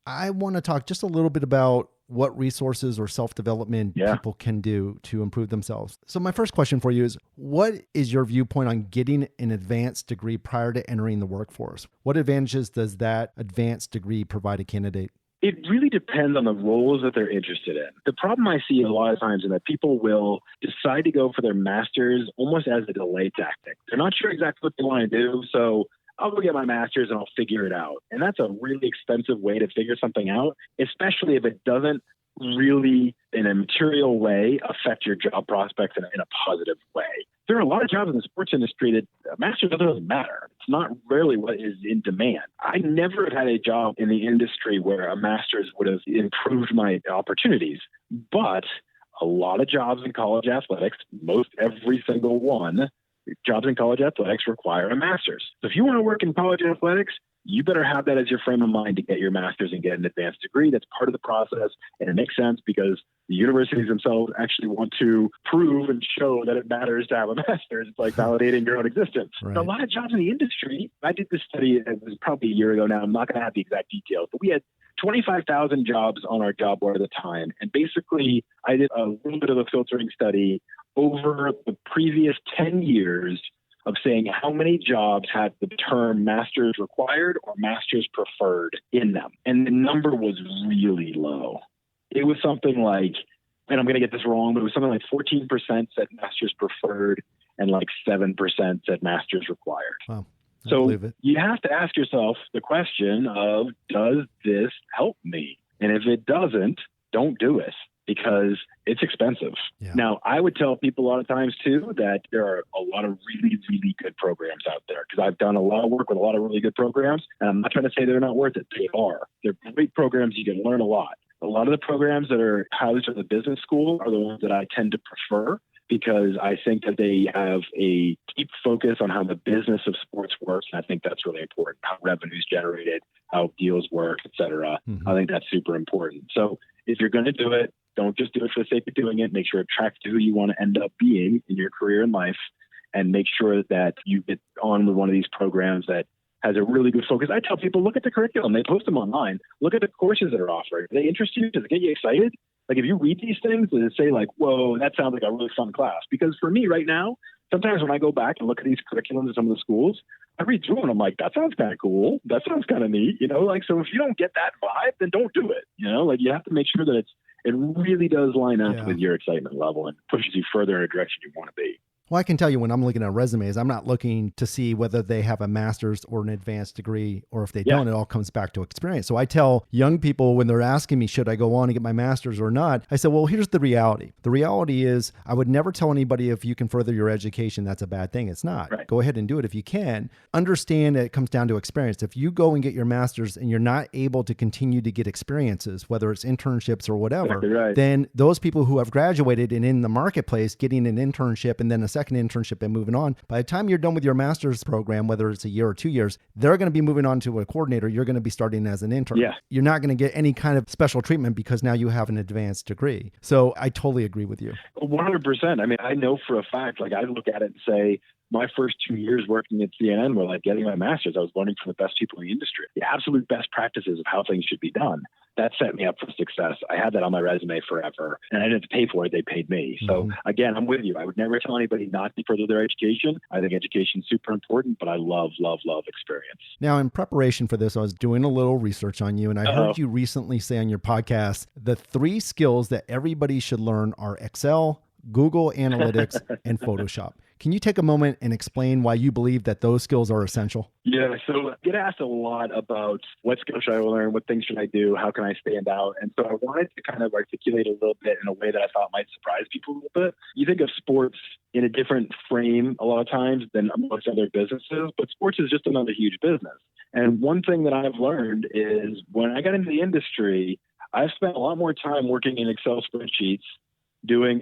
I want to talk just a little bit about what resources or self-development people can do to improve themselves. So my first question for you is, what is your viewpoint on getting an advanced degree prior to entering the workforce? What advantages does that advanced degree provide a candidate? It really depends on the roles that they're interested in. The problem I see a lot of times is that people will decide to go for their master's almost as a delay tactic. They're not sure exactly what they want to do, so I'll go get my master's and I'll figure it out. And that's a really expensive way to figure something out, especially if it doesn't really, in a material way, affect your job prospects in a positive way. There are a lot of jobs in the sports industry that a master's doesn't really matter. It's not rarely what is in demand. I never have had a job in the industry where a master's would have improved my opportunities. But a lot of jobs in college athletics, most every single one, jobs in college athletics require a master's. So if you want to work in college athletics, you better have that as your frame of mind to get your master's and get an advanced degree. That's part of the process. And it makes sense because the universities themselves actually want to prove and show that it matters to have a master's. It's like validating your own existence. Right. A lot of jobs in the industry, I did this study, it was probably a year ago now. I'm not going to have the exact details, but we had 25,000 jobs on our job board at the time. And basically, I did a little bit of a filtering study over the previous 10 years of saying how many jobs had the term master's required or master's preferred in them. And the number was really low. It was something like, and I'm going to get this wrong, but it was something like 14% said master's preferred and 7% said master's required. Wow. So you have to ask yourself the question of, does this help me? And if it doesn't, don't do it, because it's expensive. Yeah. Now, I would tell people a lot of times too that there are a lot of really, really good programs out there, because I've done a lot of work with a lot of really good programs, and I'm not trying to say they're not worth it. They are. They're great programs. You can learn a lot. A lot of the programs that are housed at the business school are the ones that I tend to prefer, because I think that they have a deep focus on how the business of sports works. And I think that's really important, how revenue's generated, how deals work, et cetera. I think that's super important. So if you're going to do it, don't just do it for the sake of doing it. Make sure it tracks to who you want to end up being in your career and life, and make sure that you get on with one of these programs that has a really good focus. I tell people, look at the curriculum. They post them online. Look at the courses that are offered. Do they interest you? Does it get you excited? Like, if you read these things, does it say like, whoa, that sounds like a really fun class? Because for me right now, sometimes when I go back and look at these curriculums in some of the schools, I read through and I'm like, that sounds kind of cool. That sounds kind of neat. Like, so if you don't get that vibe, then don't do it. Like, you have to make sure that it really does line up with your excitement level and pushes you further in a direction you want to be. Well, I can tell you, when I'm looking at resumes, I'm not looking to see whether they have a master's or an advanced degree, or if they don't, it all comes back to experience. So I tell young people when they're asking me, should I go on and get my master's or not? I said, well, here's the reality. The reality is, I would never tell anybody if you can further your education, that's a bad thing. It's not. Right. Go ahead and do it if you can. Understand that it comes down to experience. If you go and get your master's and you're not able to continue to get experiences, whether it's internships or whatever, then those people who have graduated and in the marketplace getting an internship and then a second internship and moving on, by the time you're done with your master's program, whether it's a year or 2 years, they're going to be moving on to a coordinator. You're going to be starting as an intern. Yeah. You're not going to get any kind of special treatment because now you have an advanced degree. So I totally agree with you. 100%. I mean, I know for a fact, like, I look at it and say, my first 2 years working at CNN were like getting my master's. I was learning from the best people in the industry, the absolute best practices of how things should be done. That set me up for success. I had that on my resume forever, and I didn't have to pay for it. They paid me. So again, I'm with you. I would never tell anybody not to further their education. I think education is super important, but I love experience. Now, in preparation for this, I was doing a little research on you, and I heard you recently say on your podcast, the 3 skills that everybody should learn are Excel, Google Analytics, and Photoshop. Can you take a moment and explain why you believe that those skills are essential? Yeah, so I get asked a lot about what skills should I learn, what things should I do, how can I stand out? And so I wanted to kind of articulate a little bit in a way that I thought might surprise people a little bit. You think of sports in a different frame a lot of times than most other businesses, but sports is just another huge business. And one thing that I've learned is when I got into the industry, I've spent a lot more time working in Excel spreadsheets,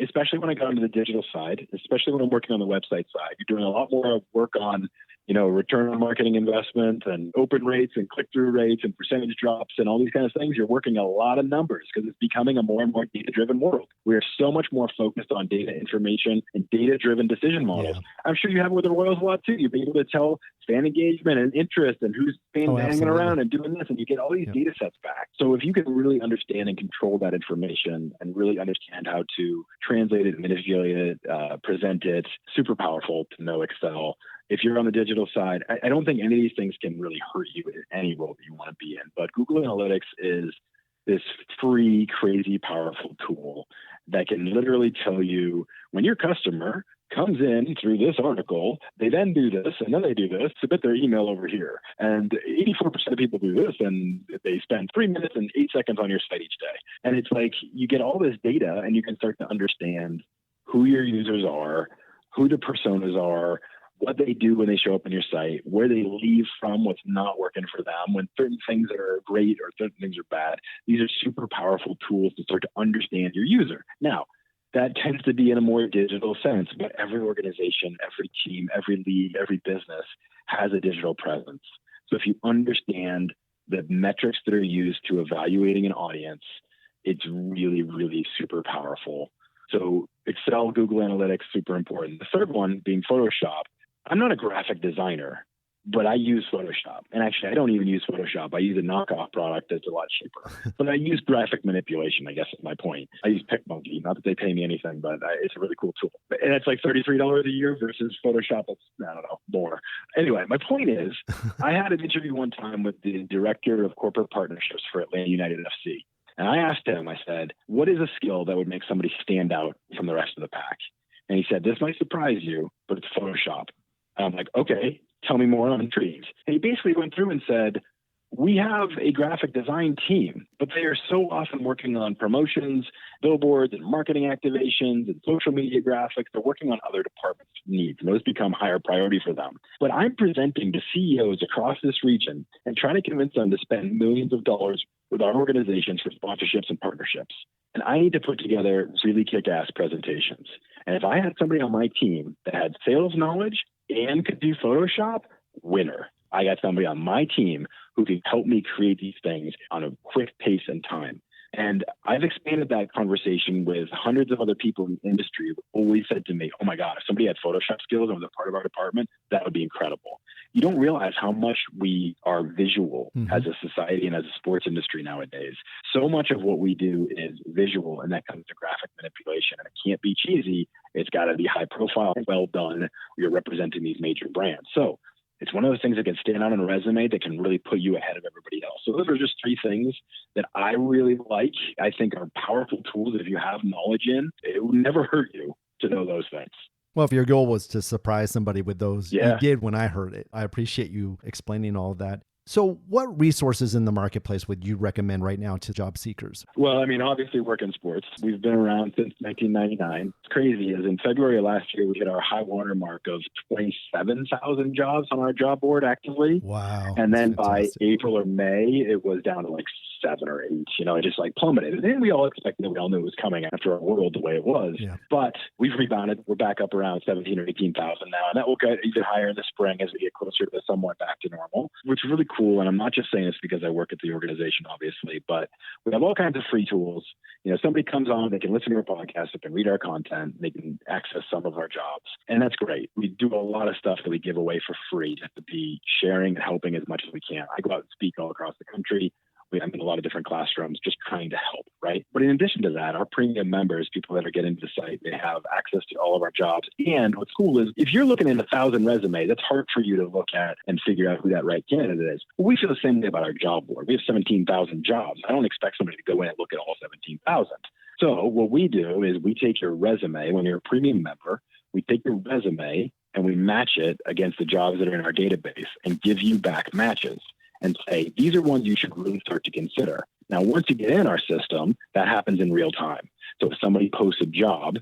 especially when I got into the digital side, especially when I'm working on the website side. You're doing a lot more work on, return on marketing investment and open rates and click-through rates and percentage drops and all these kind of things. You're working a lot of numbers because it's becoming a more and more data-driven world. We are so much more focused on data information and data-driven decision models. Yeah. I'm sure you have with the Royals a lot too. You'll be able to tell fan engagement and interest and who's hanging around and doing this, and you get all these data sets back. So if you can really understand and control that information and really understand how to translate it, manipulate it, present it, super powerful to know Excel. If you're on the digital side, I don't think any of these things can really hurt you in any role that you want to be in. But Google Analytics is this free, crazy, powerful tool that can literally tell you when your customer comes in through this article, they then do this, and then they do this, submit their email over here. And 84% of people do this, and they spend 3 minutes and 8 seconds on your site each day. And it's like you get all this data, and you can start to understand who your users are, who the personas are, what they do when they show up on your site, where they leave from, what's not working for them, when certain things are great or certain things are bad. These are super powerful tools to start to understand your user. Now, that tends to be in a more digital sense, but every organization, every team, every league, every business has a digital presence. So if you understand the metrics that are used to evaluating an audience, it's really, really super powerful. So Excel, Google Analytics, super important. The third one being Photoshop. I'm not a graphic designer, but I use Photoshop. And actually, I don't even use Photoshop. I use a knockoff product that's a lot cheaper. But I use graphic manipulation, I guess is my point. I use PicMonkey. Not that they pay me anything, but it's a really cool tool. And it's like $33 a year versus Photoshop. It's, I don't know, more. Anyway, my point is, I had an interview one time with the director of corporate partnerships for Atlanta United FC. And I asked him, I said, what is a skill that would make somebody stand out from the rest of the pack? And he said, this might surprise you, but it's Photoshop. And I'm like, okay, Tell me more, I'm intrigued. And he basically went through and said, we have a graphic design team, but they are so often working on promotions, billboards, and marketing activations and social media graphics. They're working on other departments' needs, and those become higher priority for them. But I'm presenting to CEOs across this region and trying to convince them to spend millions of dollars with our organizations for sponsorships and partnerships. And I need to put together really kick-ass presentations. And if I had somebody on my team that had sales knowledge and could do Photoshop, winner. I got somebody on my team who can help me create these things on a quick pace and time. And I've expanded that conversation with hundreds of other people in the industry who always said to me, oh my God, if somebody had Photoshop skills and was a part of our department, that would be incredible. You don't realize how much we are visual as a society and as a sports industry nowadays. So much of what we do is visual, and that comes to graphic manipulation. And it can't be cheesy. It's got to be high profile, well done. You're representing these major brands. So it's one of those things that can stand out on a resume that can really put you ahead of everybody else. So those are just three things that I really like. I think are powerful tools that if you have knowledge in, it would never hurt you to know those things. Well, if your goal was to surprise somebody with those, Yeah. You did when I heard it. I appreciate you explaining all of that. So what resources in the marketplace would you recommend right now to job seekers? Well, I mean, obviously work in sports. We've been around since 1999. It's crazy as in February of last year, we hit our high water mark of 27,000 jobs on our job board actively. Wow. And then That's by fantastic. April or May, it was down to like 7 or 8, it just like plummeted. And we all expected, we all knew it was coming after our world the way it was. Yeah. But we've rebounded. We're back up around 17 or 18,000 now. And that will get even higher in the spring as we get closer to somewhat back to normal, which is really cool. And I'm not just saying this because I work at the organization, obviously, but we have all kinds of free tools. Somebody comes on, they can listen to our podcast, they can read our content, they can access some of our jobs. And that's great. We do a lot of stuff that we give away for free just to be sharing and helping as much as we can. I go out and speak all across the country. I'm in a lot of different classrooms just trying to help, right? But in addition to that, our premium members, people that are getting to the site, they have access to all of our jobs. And what's cool is if you're looking at 1,000 resumes, that's hard for you to look at and figure out who that right candidate is. Well, we feel the same way about our job board. We have 17,000 jobs. I don't expect somebody to go in and look at all 17,000. So what we do is we take your resume when you're a premium member, we take your resume and we match it against the jobs that are in our database and give you back matches and say, these are ones you should really start to consider. Now, once you get in our system, that happens in real time. So if somebody posts a job,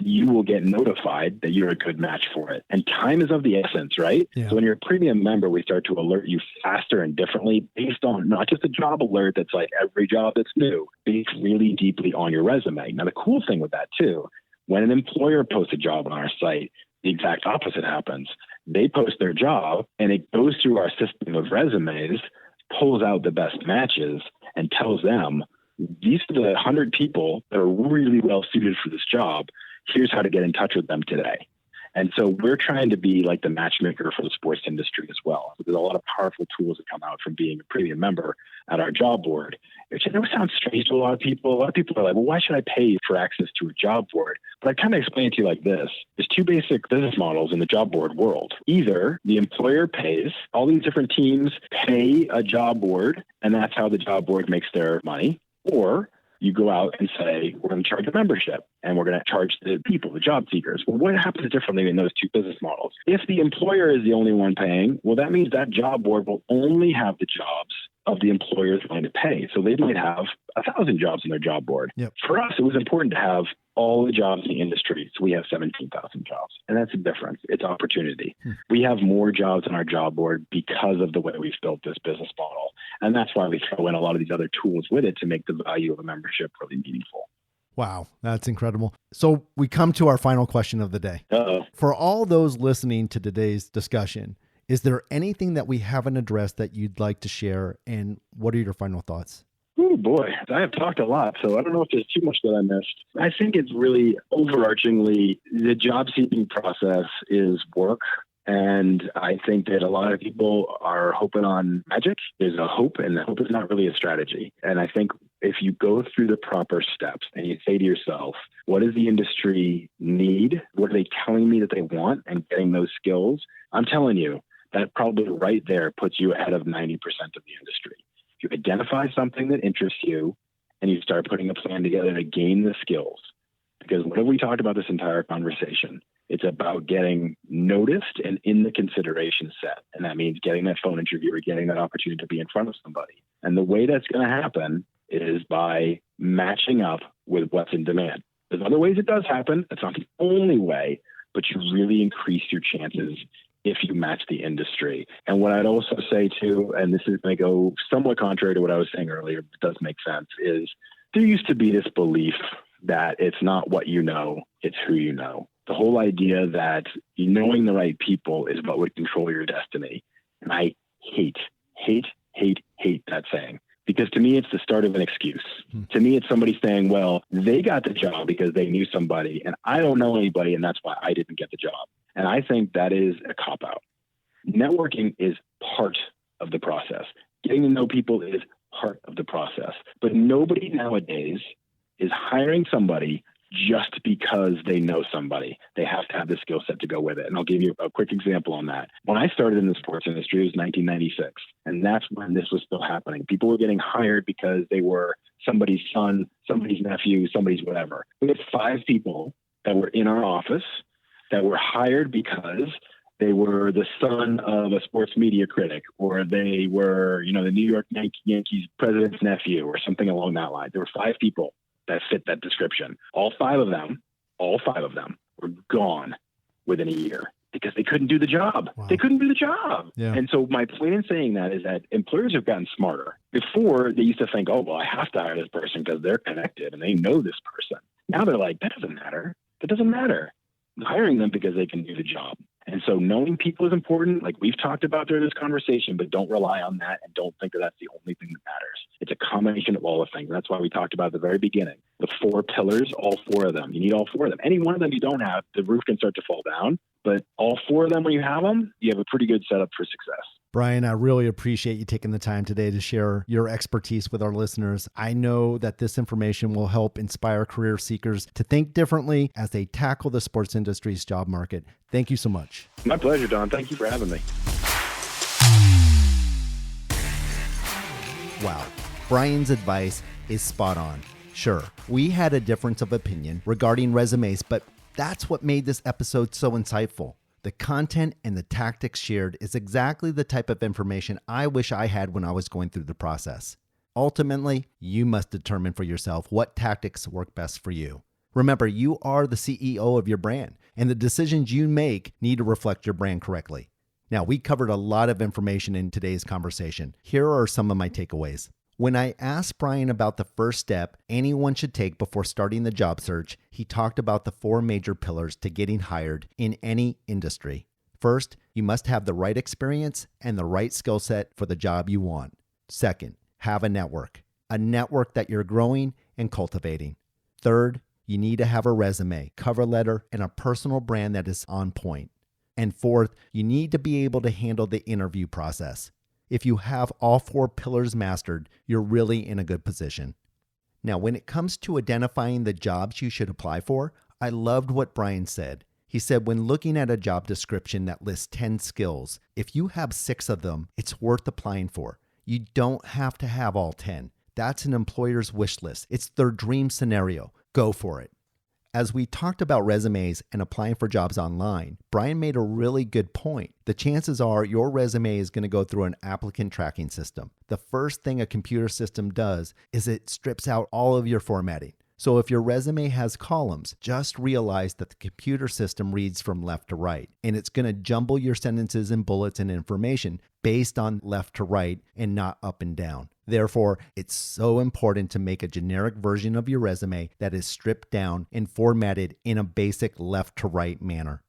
you will get notified that you're a good match for it. And time is of the essence, right? Yeah. So when you're a premium member, we start to alert you faster and differently based on not just a job alert that's like every job that's new, based really deeply on your resume. Now, the cool thing with that too, when an employer posts a job on our site, the exact opposite happens. They post their job and it goes through our system of resumes, pulls out the best matches and tells them, these are the 100 people that are really well suited for this job. Here's how to get in touch with them today. And so we're trying to be like the matchmaker for the sports industry as well. So there's a lot of powerful tools that come out from being a premium member at our job board, which I know sounds strange to a lot of people. A lot of people are like, well, why should I pay for access to a job board? But I kind of explain it to you like this. There's two basic business models in the job board world. Either the employer pays, all these different teams pay a job board, and that's how the job board makes their money, or you go out and say, we're going to charge a membership and we're going to charge the people, the job seekers. Well, what happens differently in those two business models? If the employer is the only one paying, well, that means that job board will only have the jobs of the employers going to pay. So they might have 1,000 jobs in their job board. Yep. For us, it was important to have all the jobs in the industry. So we have 17,000 jobs. And that's the difference. It's opportunity. We have more jobs on our job board because of the way we've built this business model. And that's why we throw in a lot of these other tools with it to make the value of a membership really meaningful. Wow, that's incredible. So we come to our final question of the day. Uh-oh. For all those listening to today's discussion, is there anything that we haven't addressed that you'd like to share? And what are your final thoughts? Oh boy, I have talked a lot, so I don't know if there's too much that I missed. I think it's really overarchingly the job seeking process is work. And I think that a lot of people are hoping on magic. There's a hope, and the hope is not really a strategy. And I think if you go through the proper steps and you say to yourself, what does the industry need? What are they telling me that they want? And getting those skills, I'm telling you, that probably right there puts you ahead of 90% of the industry. If you identify something that interests you and you start putting a plan together to gain the skills Because what have we talked about this entire conversation? It's about getting noticed and in the consideration set. And that means getting that phone interview or getting that opportunity to be in front of somebody. And the way that's going to happen is by matching up with what's in demand. There's other ways it does happen. That's not the only way, but you really increase your chances if you match the industry. And what I'd also say too, and this is going to go somewhat contrary to what I was saying earlier, but does make sense, is there used to be this belief that it's not what you know, it's who you know. The whole idea that knowing the right people is what would control your destiny. And I hate that saying. Because to me, it's the start of an excuse. To me, it's somebody saying, well, they got the job because they knew somebody, and I don't know anybody, and that's why I didn't get the job. And I think that is a cop-out. Networking is part of the process. Getting to know people is part of the process. But nobody nowadays is hiring somebody just because they know somebody. They have to have the skill set to go with it. And I'll give you a quick example on that. When I started in the sports industry, it was 1996. And that's when this was still happening. People were getting hired because they were somebody's son, somebody's nephew, somebody's whatever. We had 5 people that were in our office that were hired because they were the son of a sports media critic, or they were, the New York Yankees president's nephew, or something along that line. There were 5 people that fit that description. All five of them were gone within a year because they couldn't do the job. Wow. They couldn't do the job. Yeah. And so my point in saying that is that employers have gotten smarter. Before, they used to think, oh, well, I have to hire this person because they're connected and they know this person. Now they're like, that doesn't matter. That doesn't matter. I'm hiring them because they can do the job. And so knowing people is important, like we've talked about during this conversation, but don't rely on that and don't think that that's the only thing that matters. It's a combination of all the things. That's why we talked about at the very beginning. The 4 pillars, all 4 of them. You need all 4 of them. Any one of them you don't have, the roof can start to fall down. But all 4 of them, when you have them, you have a pretty good setup for success. Brian, I really appreciate you taking the time today to share your expertise with our listeners. I know that this information will help inspire career seekers to think differently as they tackle the sports industry's job market. Thank you so much. My pleasure, Don. Thank you for having me. Wow. Brian's advice is spot on. Sure, we had a difference of opinion regarding resumes, but that's what made this episode so insightful. The content and the tactics shared is exactly the type of information I wish I had when I was going through the process. Ultimately, you must determine for yourself what tactics work best for you. Remember, you are the CEO of your brand, and the decisions you make need to reflect your brand correctly. Now, we covered a lot of information in today's conversation. Here are some of my takeaways. When I asked Brian about the first step anyone should take before starting the job search, he talked about the 4 major pillars to getting hired in any industry. First, you must have the right experience and the right skill set for the job you want. Second, have a network that you're growing and cultivating. Third, you need to have a resume, cover letter, and a personal brand that is on point. And fourth, you need to be able to handle the interview process. If you have all 4 pillars mastered, you're really in a good position. Now, when it comes to identifying the jobs you should apply for, I loved what Brian said. He said when looking at a job description that lists 10 skills, if you have 6 of them, it's worth applying for. You don't have to have all 10. That's an employer's wish list. It's their dream scenario. Go for it. As we talked about resumes and applying for jobs online, Brian made a really good point. The chances are your resume is going to go through an applicant tracking system. The first thing a computer system does is it strips out all of your formatting. So if your resume has columns, just realize that the computer system reads from left to right, and it's going to jumble your sentences and bullets and information based on left to right and not up and down. Therefore, it's so important to make a generic version of your resume that is stripped down and formatted in a basic left to right manner.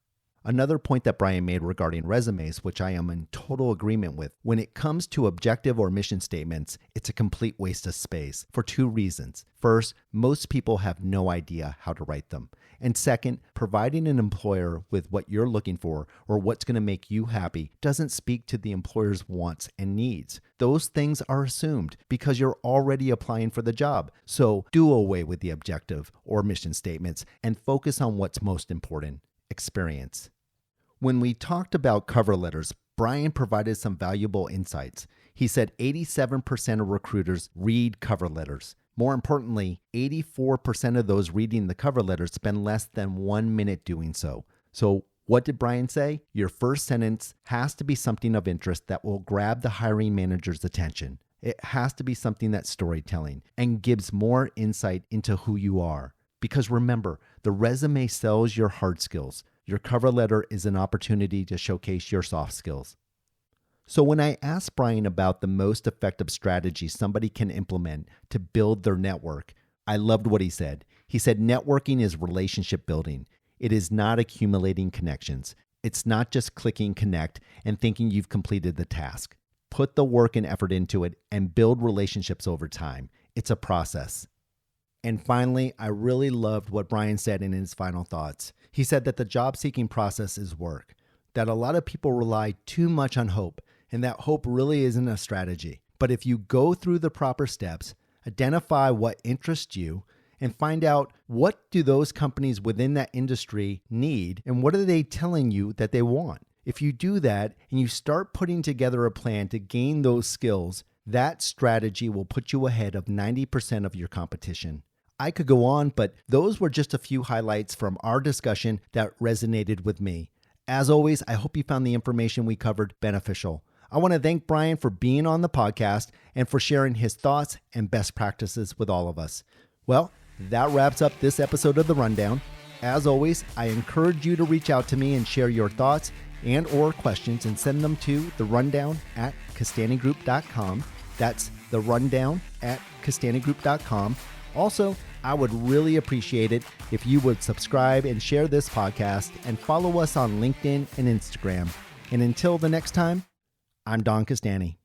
Another point that Brian made regarding resumes, which I am in total agreement with, when it comes to objective or mission statements, it's a complete waste of space for 2 reasons. First, most people have no idea how to write them. And second, providing an employer with what you're looking for or what's going to make you happy doesn't speak to the employer's wants and needs. Those things are assumed because you're already applying for the job. So do away with the objective or mission statements and focus on what's most important: experience. When we talked about cover letters, Brian provided some valuable insights. He said 87% of recruiters read cover letters. More importantly, 84% of those reading the cover letter spend less than 1 minute doing so. So what did Brian say? Your first sentence has to be something of interest that will grab the hiring manager's attention. It has to be something that's storytelling and gives more insight into who you are. Because remember, the resume sells your hard skills. Your cover letter is an opportunity to showcase your soft skills. So when I asked Brian about the most effective strategy somebody can implement to build their network, I loved what he said. He said networking is relationship building. It is not accumulating connections. It's not just clicking connect and thinking you've completed the task. Put the work and effort into it and build relationships over time. It's a process. And finally, I really loved what Brian said in his final thoughts. He said that the job-seeking process is work, that a lot of people rely too much on hope, and that hope really isn't a strategy. But if you go through the proper steps, identify what interests you, and find out what do those companies within that industry need, and what are they telling you that they want. If you do that, and you start putting together a plan to gain those skills, that strategy will put you ahead of 90% of your competition. I could go on, but those were just a few highlights from our discussion that resonated with me. As always, I hope you found the information we covered beneficial. I want to thank Brian for being on the podcast and for sharing his thoughts and best practices with all of us. Well, that wraps up this episode of The Rundown. As always, I encourage you to reach out to me and share your thoughts and or questions and send them to therundown@castanegroup.com. That's therundown@castanegroup.com. Also, I would really appreciate it if you would subscribe and share this podcast and follow us on LinkedIn and Instagram. And until the next time, I'm Don Costante.